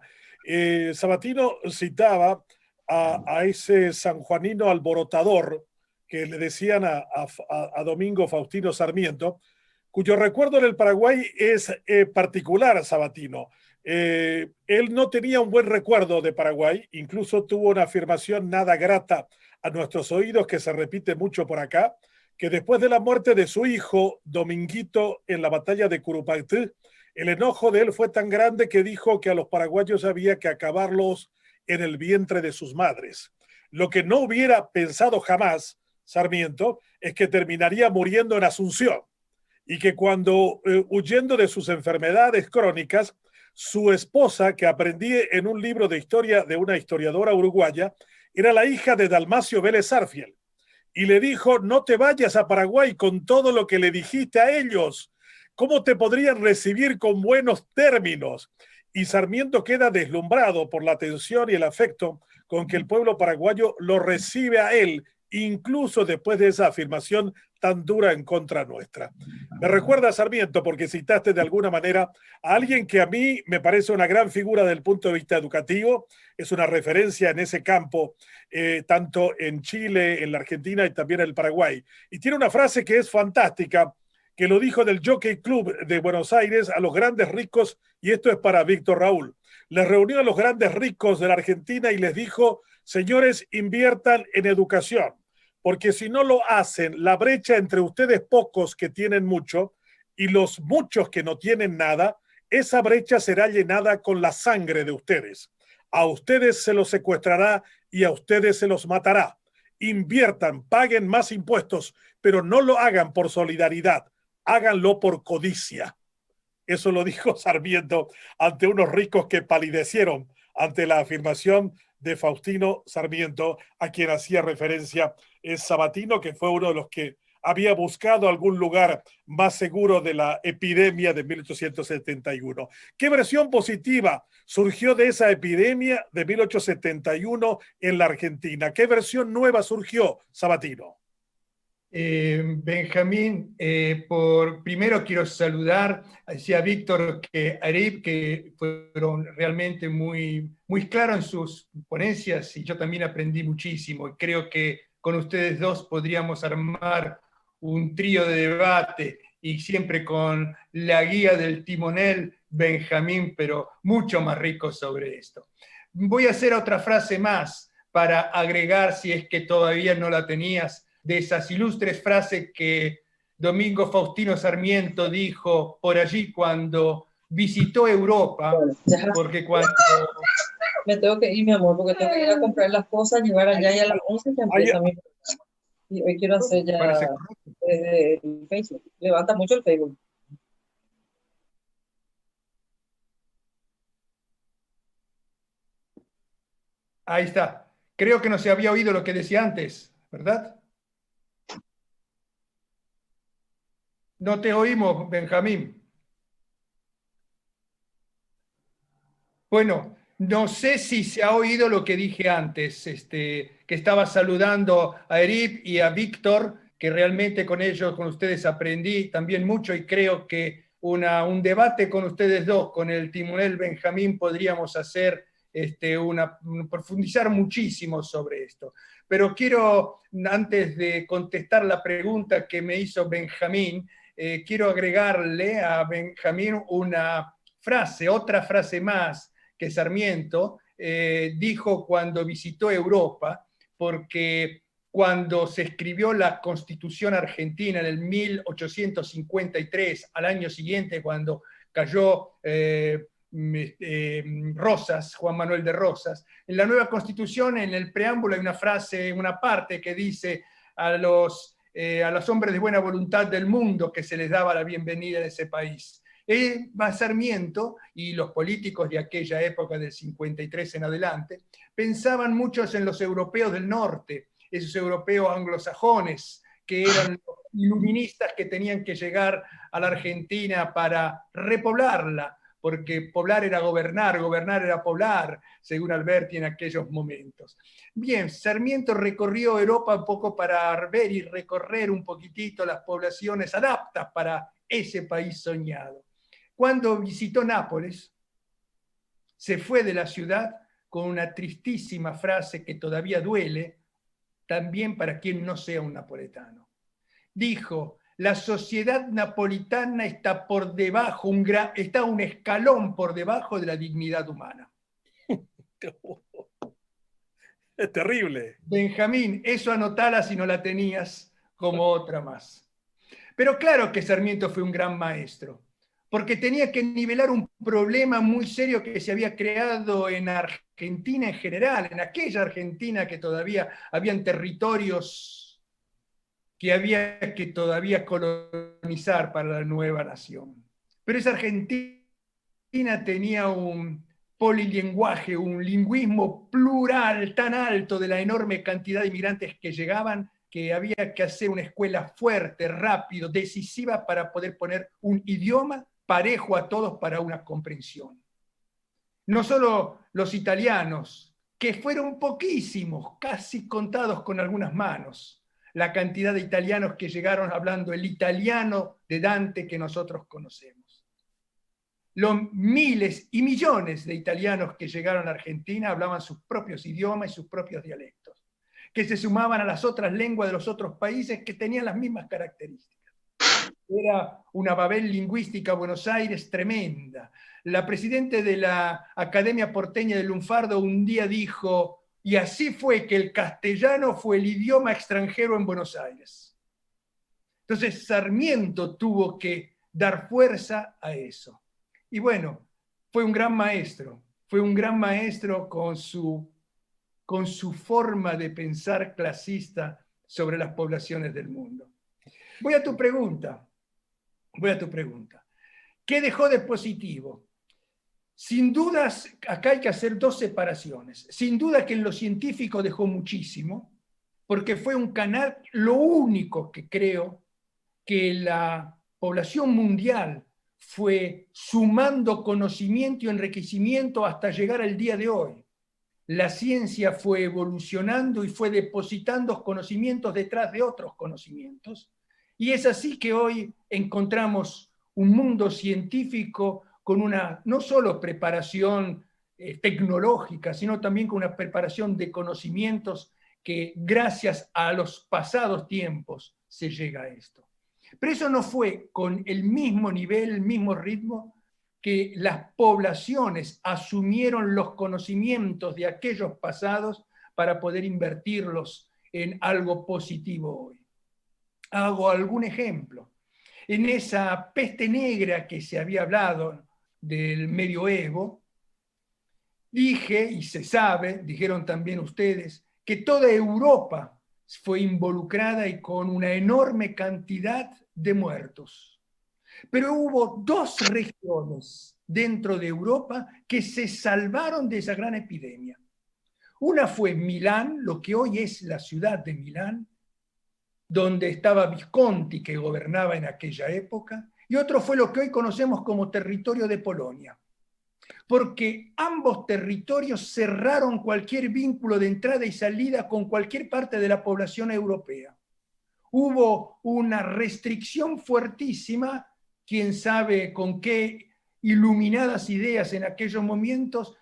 Sabatino citaba a ese sanjuanino alborotador que le decían a Domingo Faustino Sarmiento, cuyo recuerdo en el Paraguay es particular, Sabatino. Él no tenía un buen recuerdo de Paraguay, incluso tuvo una afirmación nada grata a nuestros oídos que se repite mucho por acá, que después de la muerte de su hijo, Dominguito, en la batalla de Curupaytí, el enojo de él fue tan grande que dijo que a los paraguayos había que acabarlos en el vientre de sus madres. Lo que no hubiera pensado jamás, Sarmiento, es que terminaría muriendo en Asunción y que cuando, huyendo de sus enfermedades crónicas, su esposa, que aprendí en un libro de historia de una historiadora uruguaya, era la hija de Dalmacio Vélez Arfiel, y le dijo, no te vayas a Paraguay con todo lo que le dijiste a ellos, ¿cómo te podrían recibir con buenos términos? Y Sarmiento queda deslumbrado por la atención y el afecto con que el pueblo paraguayo lo recibe a él, incluso después de esa afirmación tan dura en contra nuestra. Me recuerda, Sarmiento, porque citaste de alguna manera a alguien que a mí me parece una gran figura desde el punto de vista educativo, es una referencia en ese campo, tanto en Chile, en la Argentina y también en el Paraguay. Y tiene una frase que es fantástica, que lo dijo del Jockey Club de Buenos Aires a los grandes ricos, y esto es para Víctor Raúl. Les reunió a los grandes ricos de la Argentina y les dijo, señores, inviertan en educación, porque si no lo hacen, la brecha entre ustedes pocos que tienen mucho y los muchos que no tienen nada, esa brecha será llenada con la sangre de ustedes. A ustedes se los secuestrará y a ustedes se los matará. Inviertan, paguen más impuestos, pero no lo hagan por solidaridad, háganlo por codicia. Eso lo dijo Sarmiento ante unos ricos que palidecieron ante la afirmación de Faustino Sarmiento, a quien hacía referencia es Sabatino, que fue uno de los que había buscado algún lugar más seguro de la epidemia de 1871. ¿Qué versión positiva surgió de esa epidemia de 1871 en la Argentina? ¿Qué versión nueva surgió, Sabatino? Benjamín, primero quiero saludar a Víctor que Arip, que fueron realmente muy claros en sus ponencias y yo también aprendí muchísimo. Y creo que con ustedes dos podríamos armar un trío de debate y siempre con la guía del timonel Benjamín, pero mucho más rico sobre esto. Voy a hacer otra frase más para agregar, si es que todavía no la tenías, de esas ilustres frases que Domingo Faustino Sarmiento dijo por allí cuando visitó Europa, porque cuando... Me tengo que ir, mi amor, porque tengo que ir a comprar las cosas, llevar allá y a las 11 que empieza mi... Y hoy quiero hacer ya el Facebook. Levanta mucho el Facebook. Ahí está. Creo que no se había oído lo que decía antes, ¿verdad? No te oímos, Benjamín. Bueno, no sé si se ha oído lo que dije antes, que estaba saludando a Erip y a Víctor, que realmente con ellos, con ustedes aprendí también mucho y creo que un debate con ustedes dos, con el timonel Benjamín, podríamos hacer profundizar muchísimo sobre esto. Pero quiero, antes de contestar la pregunta que me hizo Benjamín, quiero agregarle a Benjamín una frase, otra frase más, que Sarmiento dijo cuando visitó Europa, porque cuando se escribió la Constitución Argentina en el 1853, al año siguiente, cuando cayó Rosas, Juan Manuel de Rosas, en la nueva Constitución, en el preámbulo hay una frase, una parte que dice a los hombres de buena voluntad del mundo que se les daba la bienvenida en ese país. Sarmiento y los políticos de aquella época del 53 en adelante pensaban muchos en los europeos del norte, esos europeos anglosajones que eran los iluministas que tenían que llegar a la Argentina para repoblarla, porque poblar era gobernar, gobernar era poblar, según Alberti en aquellos momentos. Bien, Sarmiento recorrió Europa un poco para ver y recorrer un poquitito las poblaciones adaptas para ese país soñado. Cuando visitó Nápoles, se fue de la ciudad con una tristísima frase que todavía duele, también para quien no sea un napoletano. Dijo: la sociedad napolitana está por debajo, está un escalón por debajo de la dignidad humana. Es terrible. Benjamín, eso anotala si no la tenías como otra más. Pero claro que Sarmiento fue un gran maestro, porque tenía que nivelar un problema muy serio que se había creado en Argentina en general, en aquella Argentina que todavía habían territorios que había que todavía colonizar para la nueva nación. Pero esa Argentina tenía un polilingüaje, un lingüismo plural tan alto de la enorme cantidad de inmigrantes que llegaban, que había que hacer una escuela fuerte, rápido, decisiva para poder poner un idioma parejo a todos para una comprensión. No solo los italianos, que fueron poquísimos, casi contados con algunas manos, la cantidad de italianos que llegaron hablando el italiano de Dante que nosotros conocemos. Los miles y millones de italianos que llegaron a Argentina hablaban sus propios idiomas y sus propios dialectos, que se sumaban a las otras lenguas de los otros países que tenían las mismas características. Era una Babel lingüística Buenos Aires tremenda. La presidenta de la Academia Porteña del Lunfardo un día dijo: y así fue que el castellano fue el idioma extranjero en Buenos Aires. Entonces Sarmiento tuvo que dar fuerza a eso. Y bueno, fue un gran maestro con su forma de pensar clasista sobre las poblaciones del mundo. Voy a tu pregunta. ¿Qué dejó de positivo? Sin dudas, acá hay que hacer dos separaciones. Sin duda que en lo científico dejó muchísimo, porque fue un canal, lo único que creo que la población mundial fue sumando conocimiento y enriquecimiento hasta llegar al día de hoy. La ciencia fue evolucionando y fue depositando conocimientos detrás de otros conocimientos. Y es así que hoy encontramos un mundo científico con una no solo preparación tecnológica, sino también con una preparación de conocimientos que gracias a los pasados tiempos se llega a esto. Pero eso no fue con el mismo nivel, el mismo ritmo que las poblaciones asumieron los conocimientos de aquellos pasados para poder invertirlos en algo positivo hoy. Hago algún ejemplo. En esa peste negra que se había hablado del medioevo, dije, y se sabe, dijeron también ustedes, que toda Europa fue involucrada y con una enorme cantidad de muertos. Pero hubo dos regiones dentro de Europa que se salvaron de esa gran epidemia. Una fue Milán, lo que hoy es la ciudad de Milán, donde estaba Visconti, que gobernaba en aquella época, y otro fue lo que hoy conocemos como territorio de Polonia, porque ambos territorios cerraron cualquier vínculo de entrada y salida con cualquier parte de la población europea. Hubo una restricción fuertísima, quién sabe con qué iluminadas ideas en aquellos momentos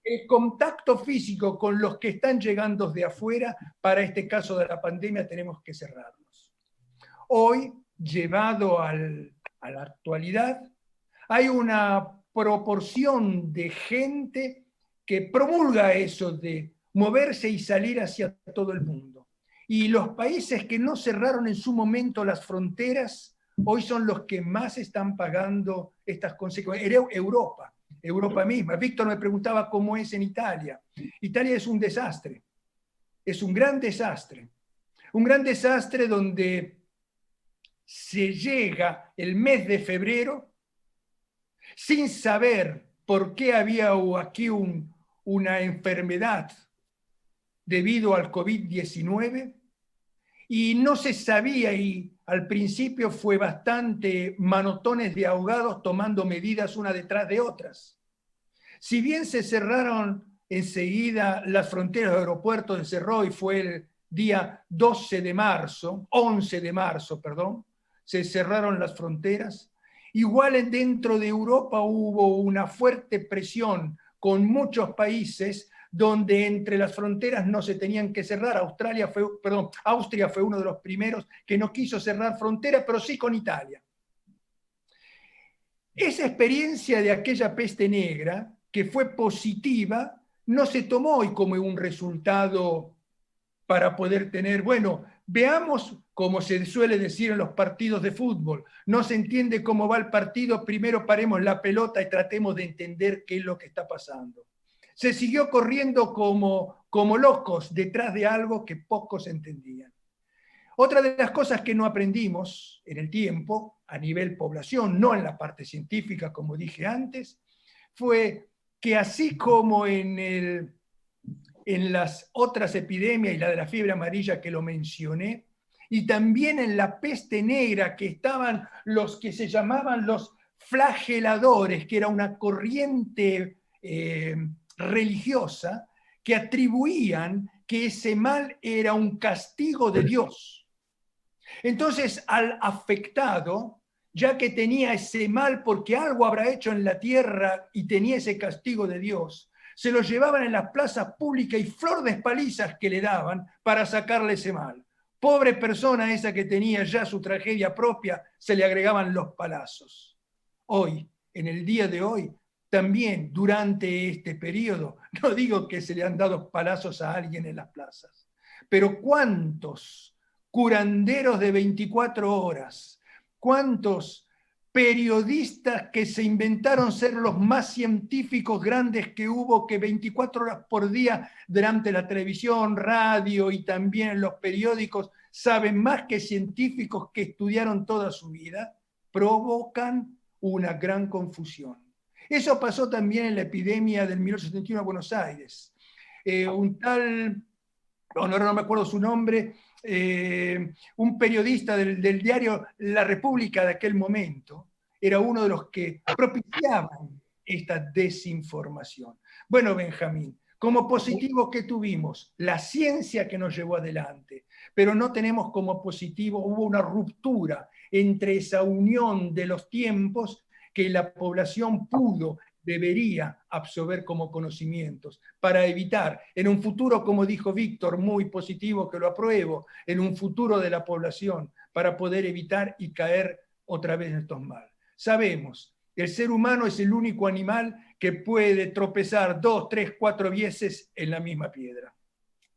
el contacto físico con los que están llegando de afuera, para este caso de la pandemia tenemos que cerrarlos. Hoy, llevado a la actualidad, hay una proporción de gente que promulga eso de moverse y salir hacia todo el mundo. Y los países que no cerraron en su momento las fronteras, hoy son los que más están pagando estas consecuencias. Europa misma. Víctor me preguntaba cómo es en Italia. Italia es un desastre. Es un gran desastre. Un gran desastre donde se llega el mes de febrero sin saber por qué había aquí una enfermedad debido al COVID-19 y no se sabía, y al principio fue bastante manotones de ahogados tomando medidas una detrás de otras. Si bien se cerraron enseguida las fronteras del aeropuerto de cerró y fue el día 11 de marzo, se cerraron las fronteras, igual dentro de Europa hubo una fuerte presión con muchos países donde entre las fronteras no se tenían que cerrar. Austria fue uno de los primeros que no quiso cerrar fronteras, pero sí con Italia. Esa experiencia de aquella peste negra, que fue positiva, no se tomó hoy como un resultado para poder tener, bueno, veamos, como se suele decir en los partidos de fútbol, no se entiende cómo va el partido, primero paremos la pelota y tratemos de entender qué es lo que está pasando. Se siguió corriendo como locos detrás de algo que pocos entendían. Otra de las cosas que no aprendimos en el tiempo, a nivel población, no en la parte científica, como dije antes, fue que así como en las otras epidemias y la de la fiebre amarilla que lo mencioné, y también en la peste negra, que estaban los que se llamaban los flageladores, que era una corriente religiosa, que atribuían que ese mal era un castigo de Dios. Entonces, al afectado, ya que tenía ese mal porque algo habrá hecho en la tierra y tenía ese castigo de Dios, se lo llevaban en las plazas públicas y flor de palizas que le daban para sacarle ese mal. Pobre persona esa que tenía ya su tragedia propia, se le agregaban los palazos. Hoy, en el día de hoy, también durante este periodo, no digo que se le han dado palazos a alguien en las plazas, pero ¿cuántos curanderos de 24 horas, cuántos periodistas que se inventaron ser los más científicos grandes que hubo, que 24 horas por día durante la televisión, radio y también en los periódicos saben más que científicos que estudiaron toda su vida? Provocan una gran confusión. Eso pasó también en la epidemia del 1871 en Buenos Aires. Un tal, no me acuerdo su nombre, un periodista del diario La República de aquel momento, era uno de los que propiciaban esta desinformación. Bueno, Benjamín, como positivo que tuvimos, la ciencia que nos llevó adelante, pero no tenemos como positivo, hubo una ruptura entre esa unión de los tiempos que la población debería absorber como conocimientos para evitar en un futuro, como dijo Víctor, muy positivo, que lo apruebo, en un futuro de la población, para poder evitar y caer otra vez en estos males. Sabemos que el ser humano es el único animal que puede tropezar 2, 3, 4 veces en la misma piedra.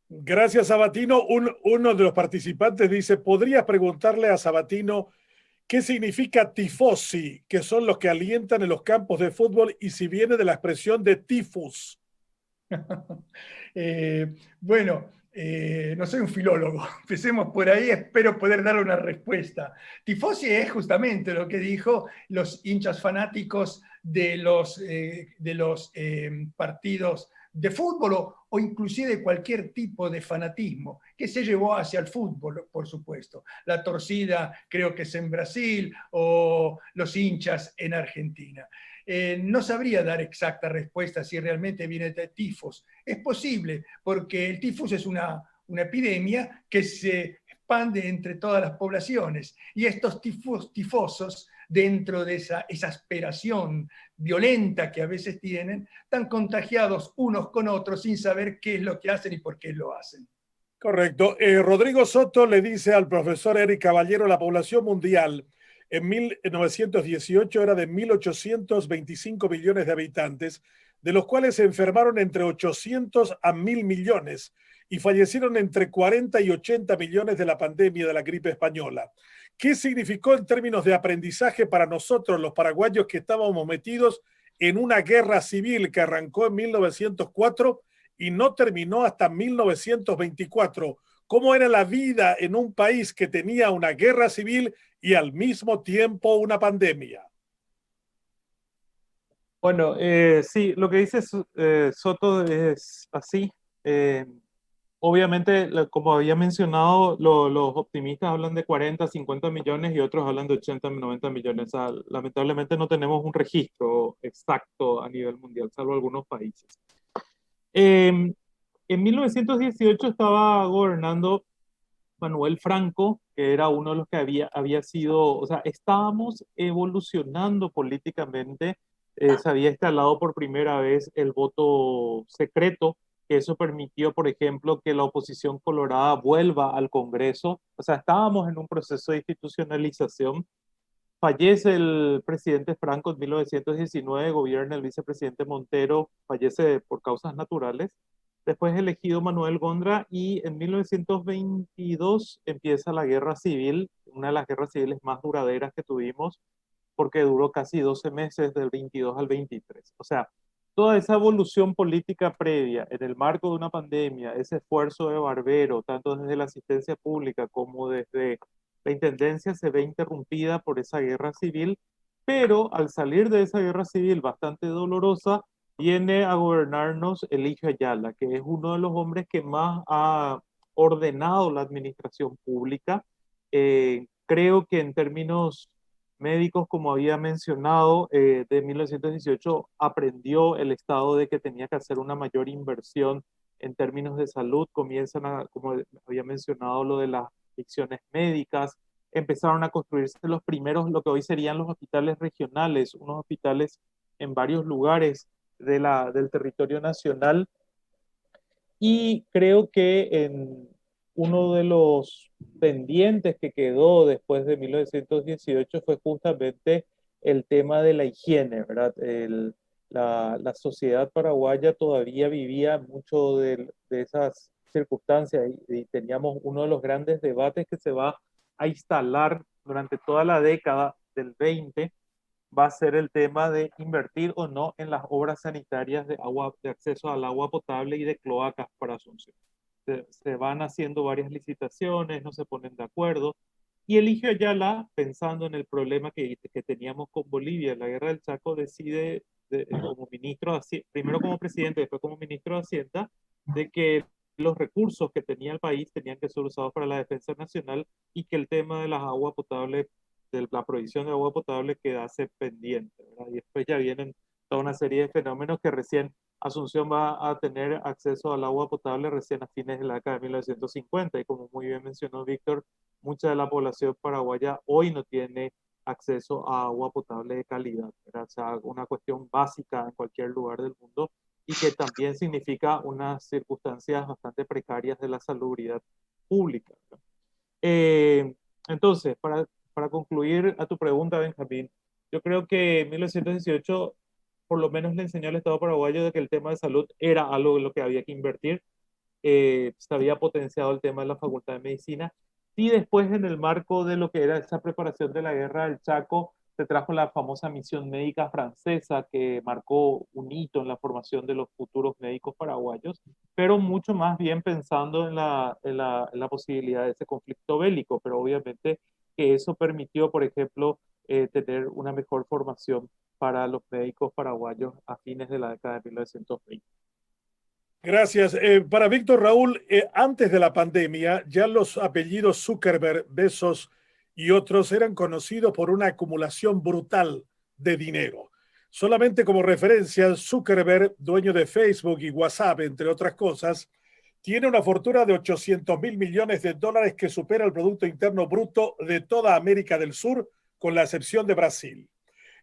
Gracias, Sabatino. Uno de los participantes dice, ¿podrías preguntarle a Sabatino qué significa tifosi, que son los que alientan en los campos de fútbol, y si viene de la expresión de tifus? No soy un filólogo, empecemos por ahí, espero poder darle una respuesta. Tifosi es justamente lo que dijo los hinchas fanáticos de los partidos de fútbol o inclusive cualquier tipo de fanatismo que se llevó hacia el fútbol, por supuesto. La torcida creo que es en Brasil o los hinchas en Argentina. No sabría dar exacta respuesta si realmente viene de tifos. Es posible, porque el tifus es una epidemia que se expande entre todas las poblaciones y estos tifosos, dentro de esa exasperación violenta que a veces tienen, están contagiados unos con otros sin saber qué es lo que hacen y por qué lo hacen. Correcto. Rodrigo Soto le dice al profesor Eric Caballero, la población mundial en 1918 era de 1.825 millones de habitantes, de los cuales se enfermaron entre 800 a 1.000 millones y fallecieron entre 40 y 80 millones de la pandemia de la gripe española. ¿Qué significó en términos de aprendizaje para nosotros, los paraguayos, que estábamos metidos en una guerra civil que arrancó en 1904 y no terminó hasta 1924? ¿Cómo era la vida en un país que tenía una guerra civil y al mismo tiempo una pandemia? Bueno, sí, lo que dice Soto es así. Obviamente, como había mencionado, los optimistas hablan de 40, 50 millones y otros hablan de 80, 90 millones. O sea, lamentablemente no tenemos un registro exacto a nivel mundial, salvo algunos países. En 1918 estaba gobernando Manuel Franco, que era uno de los que había sido, o sea, estábamos evolucionando políticamente. Se había instalado por primera vez el voto secreto, que eso permitió, por ejemplo, que la oposición colorada vuelva al Congreso. O sea, estábamos en un proceso de institucionalización. Fallece el presidente Franco en 1919, gobierna el vicepresidente Montero, fallece por causas naturales. Después elegido Manuel Gondra y en 1922 empieza la guerra civil, una de las guerras civiles más duraderas que tuvimos, porque duró casi 12 meses, del 22 al 23. O sea, toda esa evolución política previa en el marco de una pandemia, ese esfuerzo de Barbero, tanto desde la asistencia pública como desde la intendencia, se ve interrumpida por esa guerra civil, pero al salir de esa guerra civil bastante dolorosa, viene a gobernarnos Eligio Ayala, que es uno de los hombres que más ha ordenado la administración pública. Creo que en términos médicos, como había mencionado, de 1918 aprendió el Estado de que tenía que hacer una mayor inversión en términos de salud. Comienzan a, como había mencionado, lo de las adicciones médicas. Empezaron a construirse los primeros, lo que hoy serían los hospitales regionales, unos hospitales en varios lugares del territorio nacional. Y creo que en uno de los pendientes que quedó después de 1918 fue justamente el tema de la higiene, ¿verdad? La sociedad paraguaya todavía vivía mucho de esas circunstancias y teníamos uno de los grandes debates que se va a instalar durante toda la década del 20, va a ser el tema de invertir o no en las obras sanitarias de agua, de acceso al agua potable y de cloacas para Asunción. Se van haciendo varias licitaciones, no se ponen de acuerdo, y Eligio Ayala, pensando en el problema que teníamos con Bolivia en la guerra del Chaco, decide, como ministro, primero como presidente, después como ministro de Hacienda, de que los recursos que tenía el país tenían que ser usados para la defensa nacional y que el tema de las aguas potables, de la provisión de agua potable, quedase pendiente, ¿verdad? Y después ya vienen toda una serie de fenómenos que recién Asunción va a tener acceso al agua potable recién a fines de la década de 1950 y como muy bien mencionó Víctor, mucha de la población paraguaya hoy no tiene acceso a agua potable de calidad, ¿verdad? O sea, una cuestión básica en cualquier lugar del mundo y que también significa unas circunstancias bastante precarias de la salubridad pública. Entonces, para concluir a tu pregunta, Benjamín, yo creo que en 1918 por lo menos le enseñó al Estado paraguayo de que el tema de salud era algo en lo que había que invertir. Se había potenciado el tema de la Facultad de Medicina. Y después, en el marco de lo que era esa preparación de la guerra del Chaco, se trajo la famosa misión médica francesa que marcó un hito en la formación de los futuros médicos paraguayos, pero mucho más bien pensando en la posibilidad de ese conflicto bélico, pero obviamente que eso permitió, por ejemplo, tener una mejor formación para los médicos paraguayos a fines de la década de 1920. Gracias. Para Víctor Raúl, antes de la pandemia, ya los apellidos Zuckerberg, Bezos y otros eran conocidos por una acumulación brutal de dinero. Solamente como referencia, Zuckerberg, dueño de Facebook y WhatsApp, entre otras cosas, tiene una fortuna de 800.000 millones de dólares que supera el Producto Interno Bruto de toda América del Sur, con la excepción de Brasil.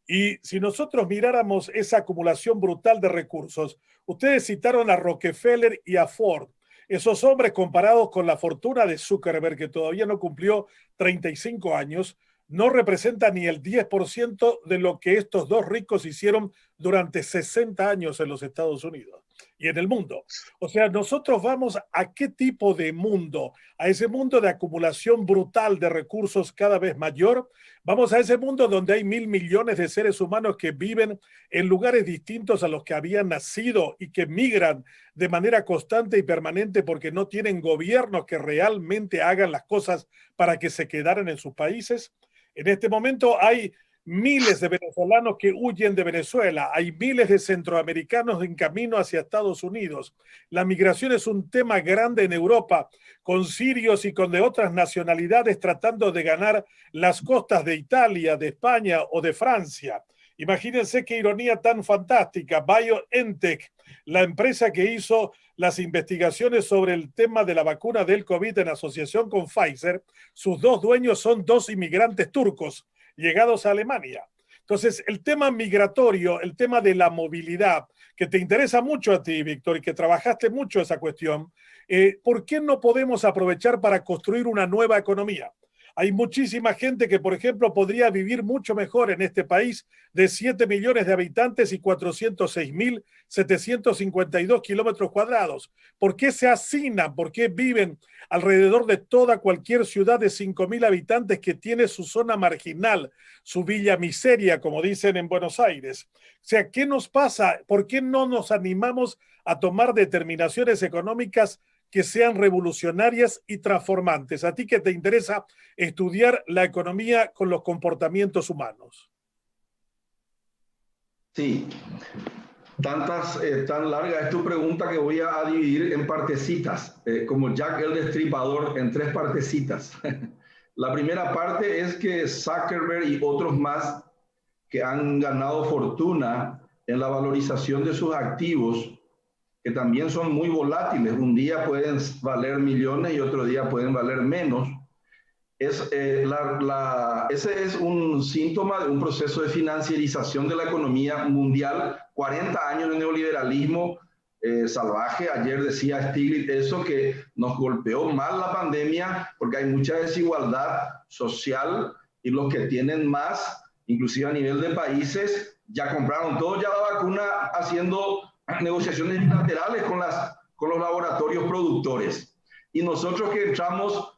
Y si nosotros miráramos esa acumulación brutal de recursos, ustedes citaron a Rockefeller y a Ford. Esos hombres, comparados con la fortuna de Zuckerberg, que todavía no cumplió 35 años, no representan ni el 10% de lo que estos dos ricos hicieron durante 60 años en los Estados Unidos y en el mundo. O sea, nosotros vamos a qué tipo de mundo, a ese mundo de acumulación brutal de recursos cada vez mayor. Vamos a ese mundo donde hay 1.000 millones de seres humanos que viven en lugares distintos a los que habían nacido y que migran de manera constante y permanente porque no tienen gobiernos que realmente hagan las cosas para que se quedaran en sus países. En este momento hay miles de venezolanos que huyen de Venezuela, hay miles de centroamericanos en camino hacia Estados Unidos. La migración es un tema grande en Europa, con sirios y con de otras nacionalidades tratando de ganar las costas de Italia, de España o de Francia. Imagínense qué ironía tan fantástica. BioNTech, la empresa que hizo las investigaciones sobre el tema de la vacuna del COVID en asociación con Pfizer, sus dos dueños son dos inmigrantes turcos llegados a Alemania. Entonces, el tema migratorio, el tema de la movilidad, que te interesa mucho a ti, Víctor, y que trabajaste mucho esa cuestión, ¿por qué no podemos aprovechar para construir una nueva economía? Hay muchísima gente que, por ejemplo, podría vivir mucho mejor en este país de 7 millones de habitantes y 406.752 kilómetros cuadrados. ¿Por qué se hacinan? ¿Por qué viven alrededor de toda cualquier ciudad de 5.000 habitantes que tiene su zona marginal, su villa miseria, como dicen en Buenos Aires? O sea, ¿qué nos pasa? ¿Por qué no nos animamos a tomar determinaciones económicas que sean revolucionarias y transformantes? A ti que te interesa estudiar la economía con los comportamientos humanos. Sí, tan larga es tu pregunta que voy a dividir en partecitas, como Jack el Destripador, en 3 partecitas. La primera parte es que Zuckerberg y otros más que han ganado fortuna en la valorización de sus activos, que también son muy volátiles. Un día pueden valer millones y otro día pueden valer menos. Ese es un síntoma de un proceso de financiarización de la economía mundial. 40 años de neoliberalismo salvaje. Ayer decía Stiglitz eso, que nos golpeó mal la pandemia porque hay mucha desigualdad social y los que tienen más, inclusive a nivel de países, ya compraron todo ya la vacuna haciendo negociaciones bilaterales con los laboratorios productores. Y nosotros que entramos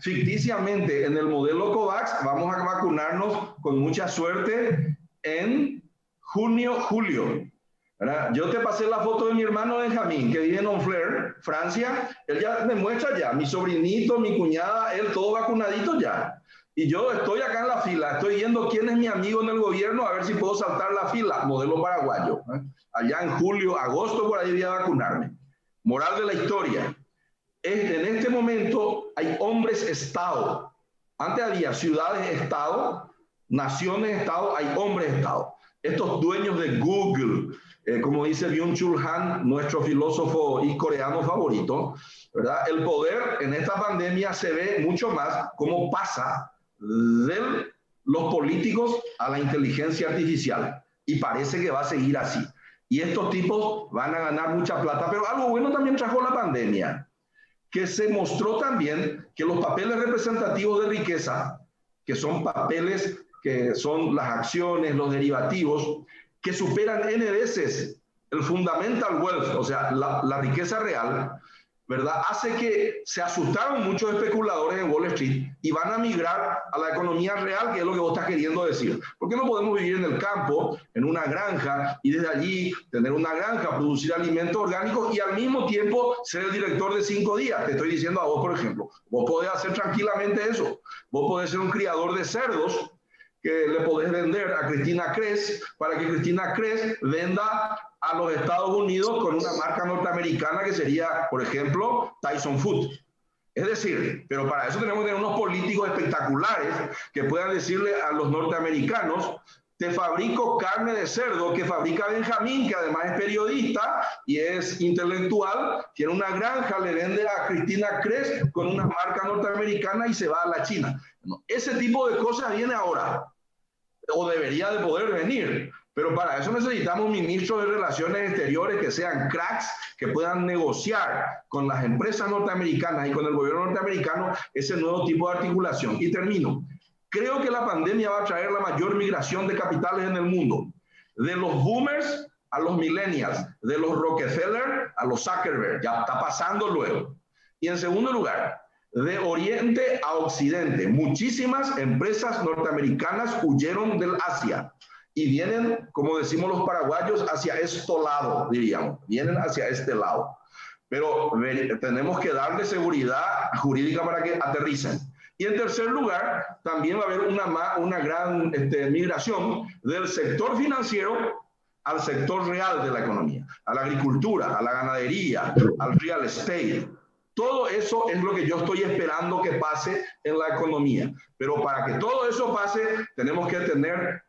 ficticiamente en el modelo COVAX, vamos a vacunarnos con mucha suerte en junio, julio. ¿Verdad? Yo te pasé la foto de mi hermano Benjamín, que vive en Honfleur, Francia. Él ya me muestra ya, mi sobrinito, mi cuñada, él todo vacunadito ya. Y yo estoy acá en la fila, estoy viendo quién es mi amigo en el gobierno, a ver si puedo saltar la fila, modelo paraguayo. Allá en julio, agosto, por ahí voy a vacunarme. Moral de la historia. En este momento hay hombres-estado. Antes había ciudades-estado, naciones-estado, hay hombres-estado. Estos dueños de Google, como dice Byung-Chul Han, nuestro filósofo y coreano favorito, ¿verdad? El poder en esta pandemia se ve mucho más cómo pasa de los políticos a la inteligencia artificial. Y parece que va a seguir así. Y estos tipos van a ganar mucha plata. Pero algo bueno también trajo la pandemia, que se mostró también que los papeles representativos de riqueza, que son papeles que son las acciones, los derivativos, que superan N veces el fundamental wealth, o sea, la riqueza real, ¿verdad? Hace que se asustaron muchos especuladores en Wall Street y van a migrar a la economía real, que es lo que vos estás queriendo decir. ¿Por qué no podemos vivir en el campo, en una granja, y desde allí tener una granja, producir alimentos orgánicos y al mismo tiempo ser el director de 5 días? Te estoy diciendo a vos, por ejemplo. Vos podés hacer tranquilamente eso. Vos podés ser un criador de cerdos que le podés vender a Cristina Cres para que Cristina Cres venda a los Estados Unidos con una marca norteamericana que sería, por ejemplo, Tyson Foods. Es decir, pero para eso tenemos que tener unos políticos espectaculares que puedan decirle a los norteamericanos: te fabrico carne de cerdo que fabrica Benjamín, que además es periodista y es intelectual, tiene una granja, le vende a Cristina Cres con una marca norteamericana y se va a la China. Ese tipo de cosas viene ahora, o debería de poder venir. Pero para eso necesitamos ministros de Relaciones Exteriores que sean cracks, que puedan negociar con las empresas norteamericanas y con el gobierno norteamericano ese nuevo tipo de articulación. Y termino. Creo que la pandemia va a traer la mayor migración de capitales en el mundo. De los boomers a los millennials, de los Rockefeller a los Zuckerberg. Ya está pasando luego. Y en segundo lugar, de Oriente a Occidente. Muchísimas empresas norteamericanas huyeron del Asia y vienen, como decimos los paraguayos, hacia este lado, diríamos. Vienen hacia este lado. Pero tenemos que darle seguridad jurídica para que aterricen. Y en tercer lugar, también va a haber una gran migración del sector financiero al sector real de la economía, a la agricultura, a la ganadería, al real estate. Todo eso es lo que yo estoy esperando que pase en la economía. Pero para que todo eso pase, tenemos que tener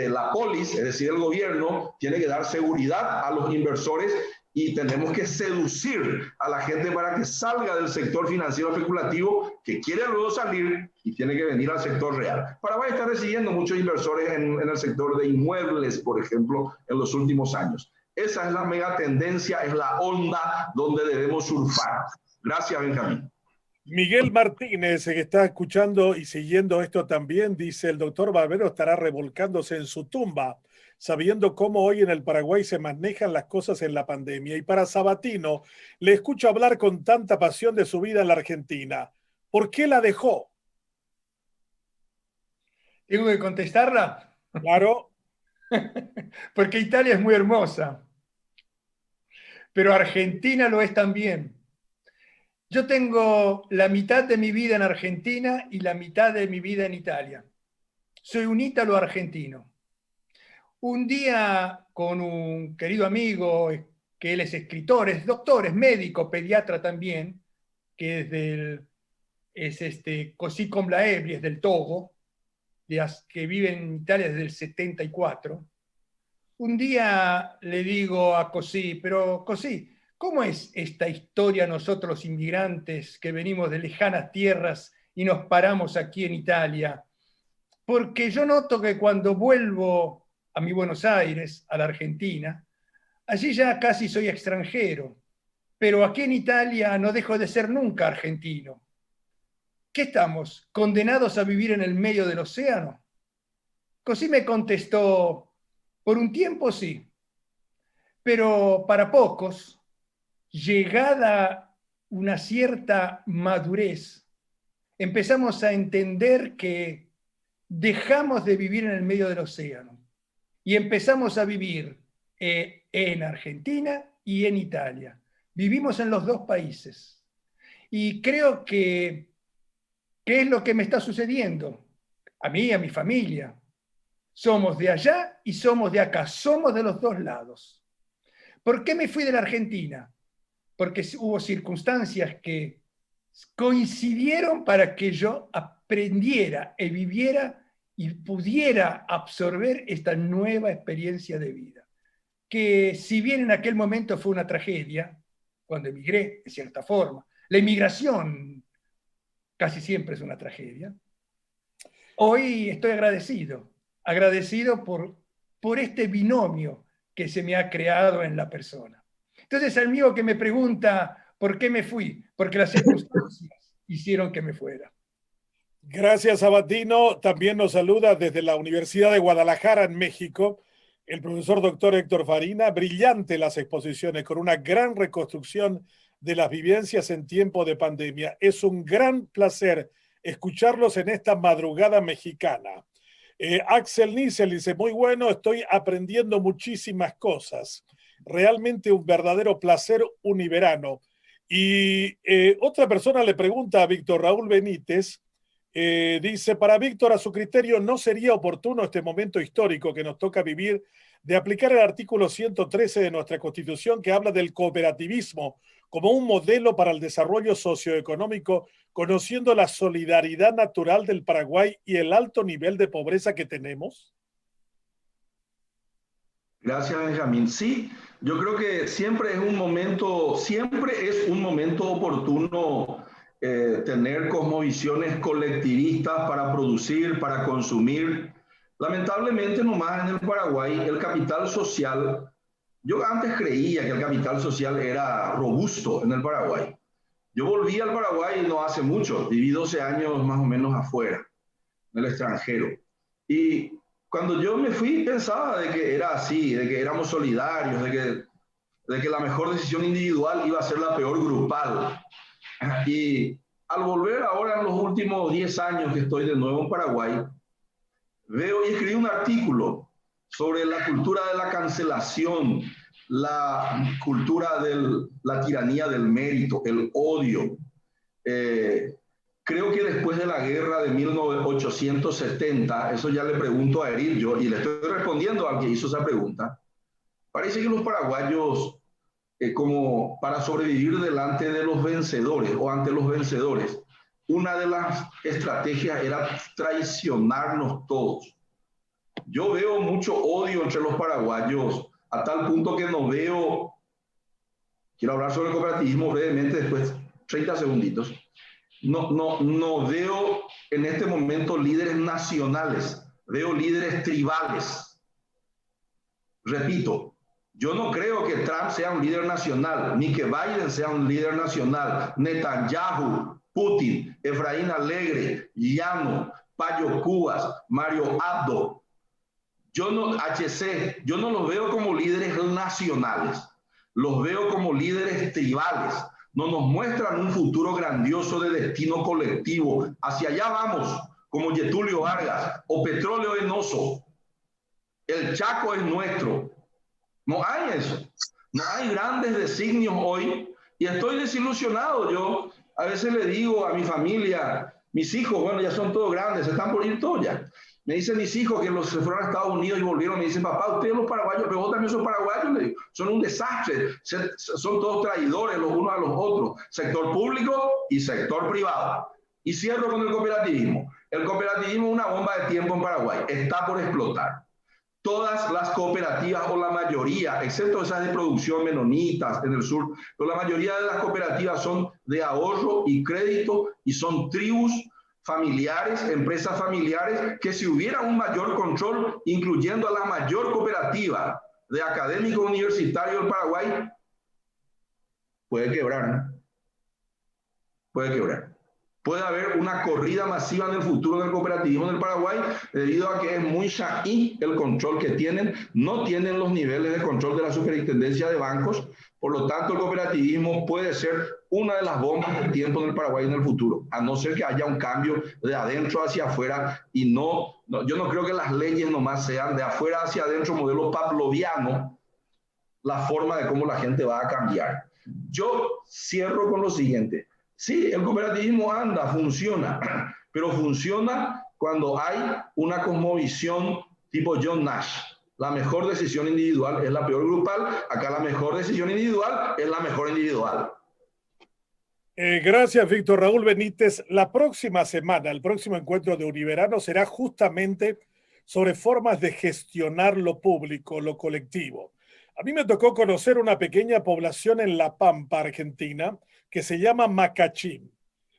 la polis, es decir, el gobierno tiene que dar seguridad a los inversores y tenemos que seducir a la gente para que salga del sector financiero especulativo, que quiere luego salir y tiene que venir al sector real. Paraguay está recibiendo muchos inversores en el sector de inmuebles, por ejemplo, en los últimos años. Esa es la mega tendencia, es la onda donde debemos surfar. Gracias, Benjamín. Miguel Martínez, que está escuchando y siguiendo esto también, dice: el doctor Barbero estará revolcándose en su tumba, sabiendo cómo hoy en el Paraguay se manejan las cosas en la pandemia. Y para Sabatino, le escucho hablar con tanta pasión de su vida en la Argentina. ¿Por qué la dejó? ¿Tengo que contestarla? Claro. Porque Italia es muy hermosa, pero Argentina lo es también. Yo tengo la mitad de mi vida en Argentina y la mitad de mi vida en Italia. Soy un ítalo argentino. Un día con un querido amigo, que él es escritor, es doctor, es médico, pediatra también, que es Così com la Ebri, es del Togo, que vive en Italia desde el 74. Un día le digo a Così, pero Così, ¿cómo es esta historia nosotros los inmigrantes que venimos de lejanas tierras y nos paramos aquí en Italia? Porque yo noto que cuando vuelvo a mi Buenos Aires, a la Argentina, allí ya casi soy extranjero, pero aquí en Italia no dejo de ser nunca argentino. ¿Qué estamos? ¿Condenados a vivir en el medio del océano? Così me contestó: por un tiempo sí, pero para pocos, llegada una cierta madurez, empezamos a entender que dejamos de vivir en el medio del océano y empezamos a vivir en Argentina y en Italia. Vivimos en los dos países. Y creo que ¿qué es lo que me está sucediendo? A mí y a mi familia. Somos de allá y somos de acá. Somos de los dos lados. ¿Por qué me fui de la Argentina? Porque hubo circunstancias que coincidieron para que yo aprendiera y viviera y pudiera absorber esta nueva experiencia de vida. Que si bien en aquel momento fue una tragedia, cuando emigré, de cierta forma, la inmigración casi siempre es una tragedia, hoy estoy agradecido por este binomio que se me ha creado en la persona. Entonces, al mío que me pregunta por qué me fui, porque las circunstancias hicieron que me fuera. Gracias, Sabatino. También nos saluda desde la Universidad de Guadalajara, en México, el profesor doctor Héctor Farina. Brillante las exposiciones, con una gran reconstrucción de las vivencias en tiempo de pandemia. Es un gran placer escucharlos en esta madrugada mexicana. Axel Niesel dice: muy bueno, estoy aprendiendo muchísimas cosas. Realmente un verdadero placer univerano. Y otra persona le pregunta a Víctor Raúl Benítez Dice, para Víctor, a su criterio, ¿no sería oportuno este momento histórico que nos toca vivir de aplicar el artículo 113 de nuestra Constitución que habla del cooperativismo como un modelo para el desarrollo socioeconómico, conociendo la solidaridad natural del Paraguay y el alto nivel de pobreza que tenemos? Gracias, Benjamín. Sí, yo creo que siempre es un momento oportuno tener cosmovisiones colectivistas para producir, para consumir. Lamentablemente, nomás en el Paraguay, el capital social, yo antes creía que el capital social era robusto en el Paraguay. Yo volví al Paraguay no hace mucho, viví 12 años más o menos afuera, en el extranjero. Y cuando yo me fui pensaba de que era así, de que éramos solidarios, de que la mejor decisión individual iba a ser la peor grupal. Y al volver ahora en los últimos 10 años que estoy de nuevo en Paraguay, veo y escribí un artículo sobre la cultura de la cancelación, la cultura de la tiranía del mérito, el odio. Creo que después de la guerra de 1870, eso ya le pregunto a Eril yo, y le estoy respondiendo al que hizo esa pregunta, parece que los paraguayos, como para sobrevivir delante de los vencedores o ante los vencedores, una de las estrategias era traicionarnos todos. Yo veo mucho odio entre los paraguayos, a tal punto que no veo, quiero hablar sobre el cooperativismo brevemente, después 30 segunditos, no veo en este momento líderes nacionales, veo líderes tribales. Repito, yo no creo que Trump sea un líder nacional, ni que Biden sea un líder nacional, Netanyahu, Putin, Efraín Alegre, Llano, Payo Cubas, Mario Abdo, yo no los veo como líderes nacionales, los veo como líderes tribales. No nos muestran un futuro grandioso de destino colectivo. Hacia allá vamos, como Getulio Vargas, o petróleo venoso. El Chaco es nuestro. No hay eso. No hay grandes designios hoy. Y estoy desilusionado. Yo a veces le digo a mi familia, mis hijos, bueno, ya son todos grandes, se están por ir todos ya. Me dicen mis hijos que se fueron a Estados Unidos y volvieron, me dicen, papá, ustedes los paraguayos, pero vos también sos paraguayos, le digo, son un desastre, son todos traidores los unos a los otros, sector público y sector privado. Y cierro con el cooperativismo. El cooperativismo es una bomba de tiempo en Paraguay, está por explotar. Todas las cooperativas, o la mayoría, excepto esas de producción menonitas en el sur, pero la mayoría de las cooperativas son de ahorro y crédito y son tribus familiares, empresas familiares, que si hubiera un mayor control, incluyendo a la mayor cooperativa de académicos universitarios del Paraguay, puede quebrar, ¿no? Puede quebrar. Puede haber una corrida masiva en el futuro del cooperativismo en el Paraguay, debido a que es muy shaí el control que tienen, no tienen los niveles de control de la superintendencia de bancos. Por lo tanto, el cooperativismo puede ser una de las bombas de tiempo en el Paraguay en el futuro, a no ser que haya un cambio de adentro hacia afuera. Y yo no creo que las leyes nomás sean de afuera hacia adentro, modelo pavloviano, la forma de cómo la gente va a cambiar. Yo cierro con lo siguiente. Sí, el cooperativismo anda, funciona, pero funciona cuando hay una cosmovisión tipo John Nash. La mejor decisión individual es la peor grupal. Acá la mejor decisión individual es la mejor individual. Gracias, Víctor Raúl Benítez. La próxima semana, el próximo encuentro de Univerano será justamente sobre formas de gestionar lo público, lo colectivo. A mí me tocó conocer una pequeña población en La Pampa, Argentina, que se llama Macachín.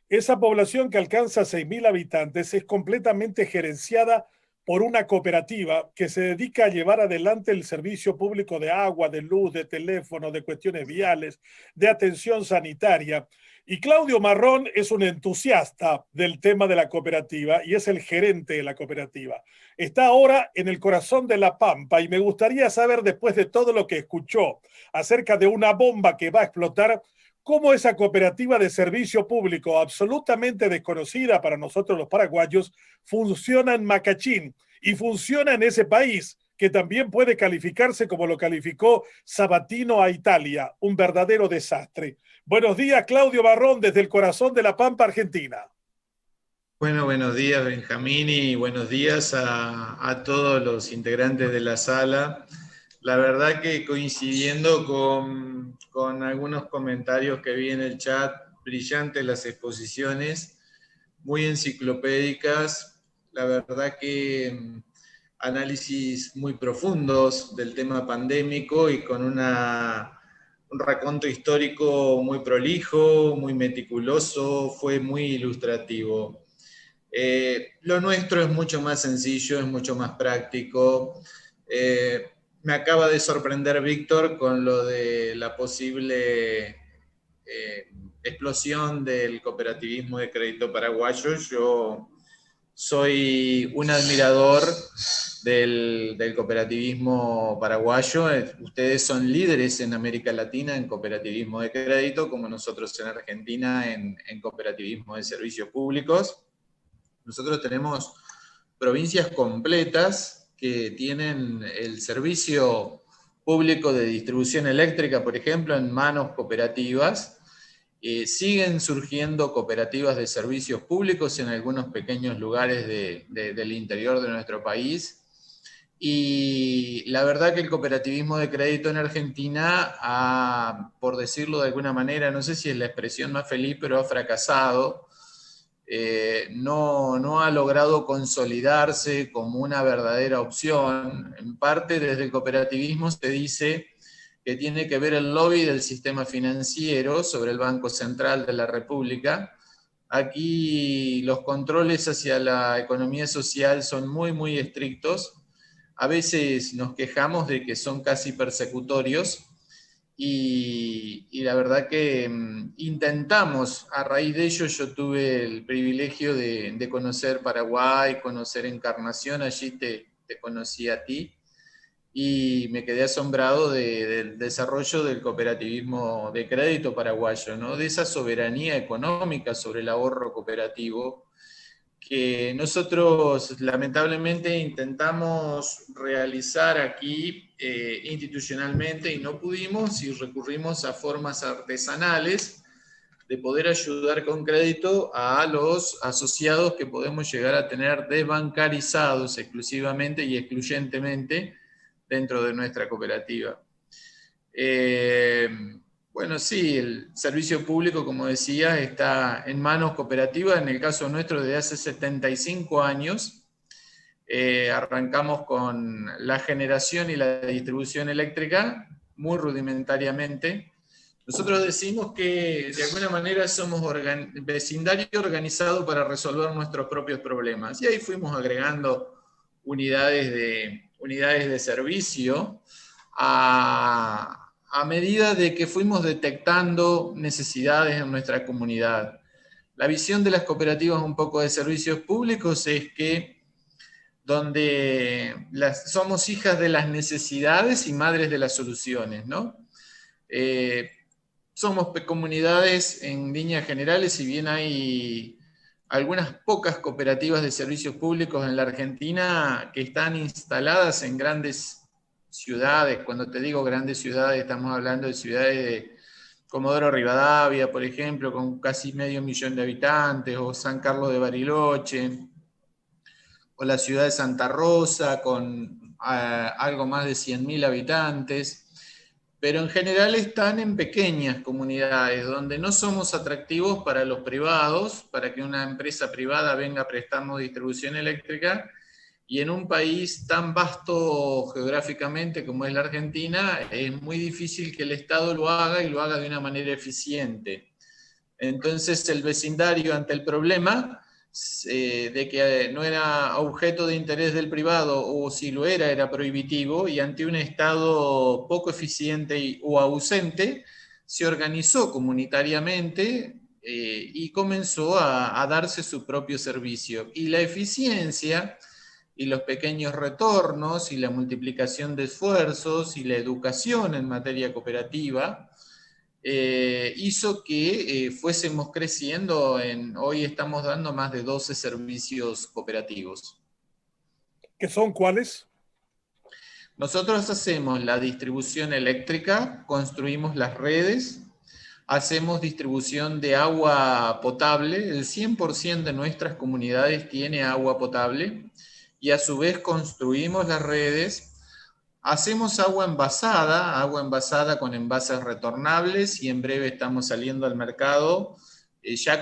Esa población, que alcanza 6.000 habitantes, es completamente gerenciada por una cooperativa que se dedica a llevar adelante el servicio público de agua, de luz, de teléfono, de cuestiones viales, de atención sanitaria. Y Claudio Marrón es un entusiasta del tema de la cooperativa y es el gerente de la cooperativa. Está ahora en el corazón de La Pampa y me gustaría saber, después de todo lo que escuchó acerca de una bomba que va a explotar, cómo esa cooperativa de servicio público, absolutamente desconocida para nosotros los paraguayos, funciona en Macachín y funciona en ese país, que también puede calificarse como lo calificó Sabatino a Italia, un verdadero desastre. Buenos días, Claudio Marrón, desde el corazón de La Pampa, Argentina. Bueno, buenos días Benjamín y buenos días a todos los integrantes de la sala. La verdad que coincidiendo con algunos comentarios que vi en el chat, brillantes las exposiciones, muy enciclopédicas, la verdad que análisis muy profundos del tema pandémico y con un raconto histórico muy prolijo, muy meticuloso, fue muy ilustrativo. Lo nuestro es mucho más sencillo, es mucho más práctico. Me acaba de sorprender Víctor con lo de la posible explosión del cooperativismo de crédito paraguayo. Yo soy un admirador del cooperativismo paraguayo. Ustedes son líderes en América Latina en cooperativismo de crédito, como nosotros en Argentina en cooperativismo de servicios públicos. Nosotros tenemos provincias completas que tienen el servicio público de distribución eléctrica, por ejemplo, en manos cooperativas. Siguen surgiendo cooperativas de servicios públicos en algunos pequeños lugares del interior de nuestro país. Y la verdad que el cooperativismo de crédito en Argentina por decirlo de alguna manera, no sé si es la expresión más feliz, pero ha fracasado. No ha logrado consolidarse como una verdadera opción. En parte desde el cooperativismo se dice que tiene que ver el lobby del sistema financiero sobre el Banco Central de la República. Aquí los controles hacia la economía social son muy, muy estrictos. A veces nos quejamos de que son casi persecutorios. Y la verdad que intentamos, a raíz de ello yo tuve el privilegio de conocer Paraguay, conocer Encarnación, allí te conocí a ti, y me quedé asombrado del desarrollo del cooperativismo de crédito paraguayo, ¿no? De esa soberanía económica sobre el ahorro cooperativo, que nosotros lamentablemente intentamos realizar aquí institucionalmente y no pudimos, y recurrimos a formas artesanales de poder ayudar con crédito a los asociados que podemos llegar a tener desbancarizados exclusivamente y excluyentemente dentro de nuestra cooperativa. Bueno, sí, el servicio público, como decía, está en manos cooperativas, en el caso nuestro de hace 75 años. Arrancamos con la generación y la distribución eléctrica, muy rudimentariamente. Nosotros decimos que de alguna manera somos vecindario organizado para resolver nuestros propios problemas. Y ahí fuimos agregando unidades de servicio a medida de que fuimos detectando necesidades en nuestra comunidad. La visión de las cooperativas un poco de servicios públicos es que somos hijas de las necesidades y madres de las soluciones, ¿no? Somos comunidades en líneas generales, si bien hay algunas pocas cooperativas de servicios públicos en la Argentina que están instaladas en grandes ciudades. Cuando te digo grandes ciudades, estamos hablando de ciudades de Comodoro Rivadavia, por ejemplo, con casi 500.000 de habitantes, o San Carlos de Bariloche, o la ciudad de Santa Rosa, con algo más de 100.000 habitantes. Pero en general están en pequeñas comunidades donde no somos atractivos para los privados, para que una empresa privada venga a prestarnos distribución eléctrica, y en un país tan vasto geográficamente como es la Argentina, es muy difícil que el Estado lo haga y lo haga de una manera eficiente. Entonces el vecindario, ante el problema de que no era objeto de interés del privado, o si lo era prohibitivo, y ante un Estado poco eficiente o ausente, se organizó comunitariamente y comenzó a darse su propio servicio. Y la eficiencia y los pequeños retornos y la multiplicación de esfuerzos y la educación en materia cooperativa hizo que fuésemos creciendo. Hoy estamos dando más de 12 servicios cooperativos. ¿Qué son cuáles? Nosotros hacemos la distribución eléctrica, construimos las redes, hacemos distribución de agua potable. El 100% de nuestras comunidades tiene agua potable y a su vez construimos las redes. Hacemos agua envasada con envases retornables y en breve estamos saliendo al mercado ya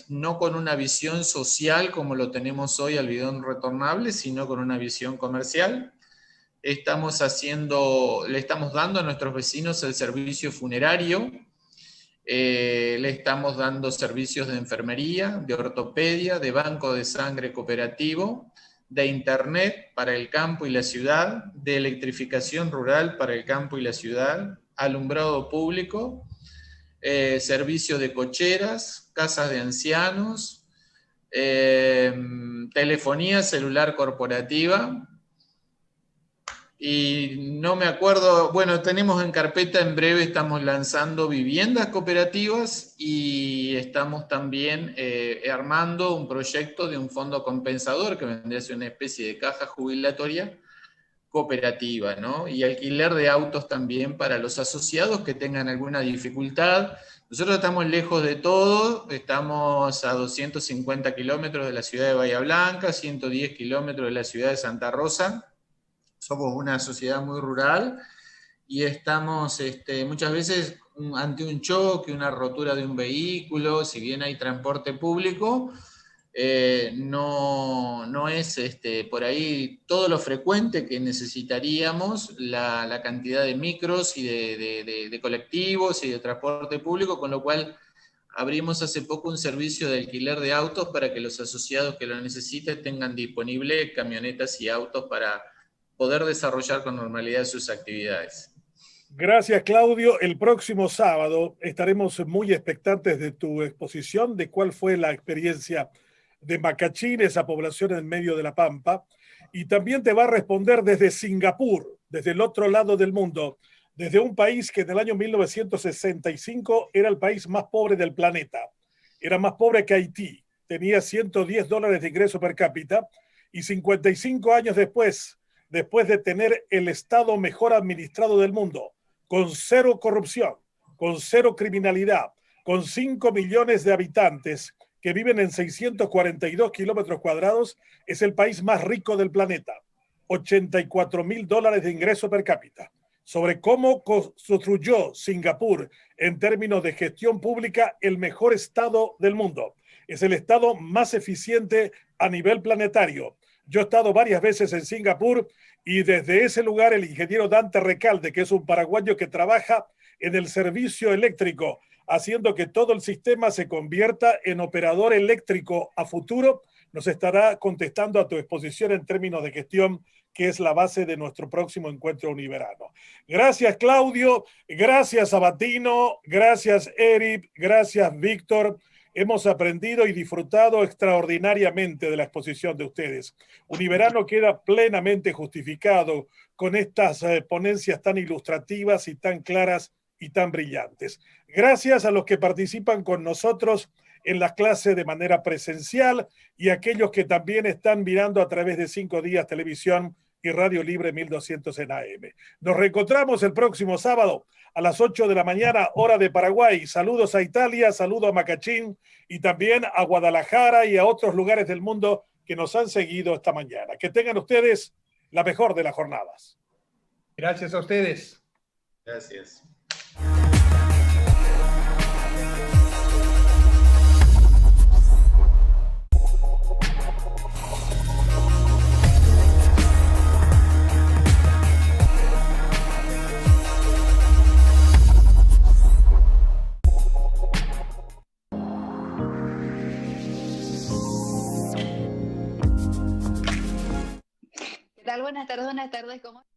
no con una visión social como lo tenemos hoy al bidón retornable, sino con una visión comercial. Le estamos dando a nuestros vecinos el servicio funerario, le estamos dando servicios de enfermería, de ortopedia, de banco de sangre cooperativo, de internet para el campo y la ciudad, de electrificación rural para el campo y la ciudad, alumbrado público, servicios de cocheras, casas de ancianos, telefonía celular corporativa, y no me acuerdo, bueno, tenemos en carpeta, en breve estamos lanzando viviendas cooperativas y estamos también armando un proyecto de un fondo compensador que vendría a ser una especie de caja jubilatoria cooperativa, ¿no? Y alquiler de autos también para los asociados que tengan alguna dificultad. Nosotros estamos lejos de todo, estamos a 250 kilómetros de la ciudad de Bahía Blanca, 110 kilómetros de la ciudad de Santa Rosa. Somos una sociedad muy rural y estamos muchas veces ante un choque, una rotura de un vehículo, si bien hay transporte público, no es por ahí todo lo frecuente que necesitaríamos la cantidad de micros y de colectivos y de transporte público, con lo cual abrimos hace poco un servicio de alquiler de autos para que los asociados que lo necesiten tengan disponible camionetas y autos para poder desarrollar con normalidad sus actividades. Gracias, Claudio. El próximo sábado estaremos muy expectantes de tu exposición, de cuál fue la experiencia de Macachín, esa población en medio de la Pampa, y también te va a responder desde Singapur, desde el otro lado del mundo, desde un país que en el año 1965 era el país más pobre del planeta. Era más pobre que Haití, tenía $110 de ingreso per cápita, y 55 años después de tener el Estado mejor administrado del mundo, con cero corrupción, con cero criminalidad, con 5 millones de habitantes que viven en 642 kilómetros cuadrados, es el país más rico del planeta. $84,000 de ingreso per cápita. Sobre cómo construyó Singapur en términos de gestión pública el mejor estado del mundo. Es el estado más eficiente a nivel planetario. Yo he estado varias veces en Singapur y desde ese lugar el ingeniero Dante Recalde, que es un paraguayo que trabaja en el servicio eléctrico, haciendo que todo el sistema se convierta en operador eléctrico a futuro, nos estará contestando a tu exposición en términos de gestión, que es la base de nuestro próximo encuentro univerano. Gracias, Claudio. Gracias, Sabatino. Gracias, Eric. Gracias, Víctor. Hemos aprendido y disfrutado extraordinariamente de la exposición de ustedes. Univerano queda plenamente justificado con estas ponencias tan ilustrativas y tan claras y tan brillantes. Gracias a los que participan con nosotros en las clases de manera presencial y a aquellos que también están mirando a través de 5 Días Televisión y Radio Libre 1200 en AM. Nos reencontramos el próximo sábado a las 8 de la mañana, hora de Paraguay. Saludos a Italia, saludos a Macachín y también a Guadalajara y a otros lugares del mundo que nos han seguido esta mañana. Que tengan ustedes la mejor de las jornadas. Gracias a ustedes. Gracias. Buenas tardes, ¿cómo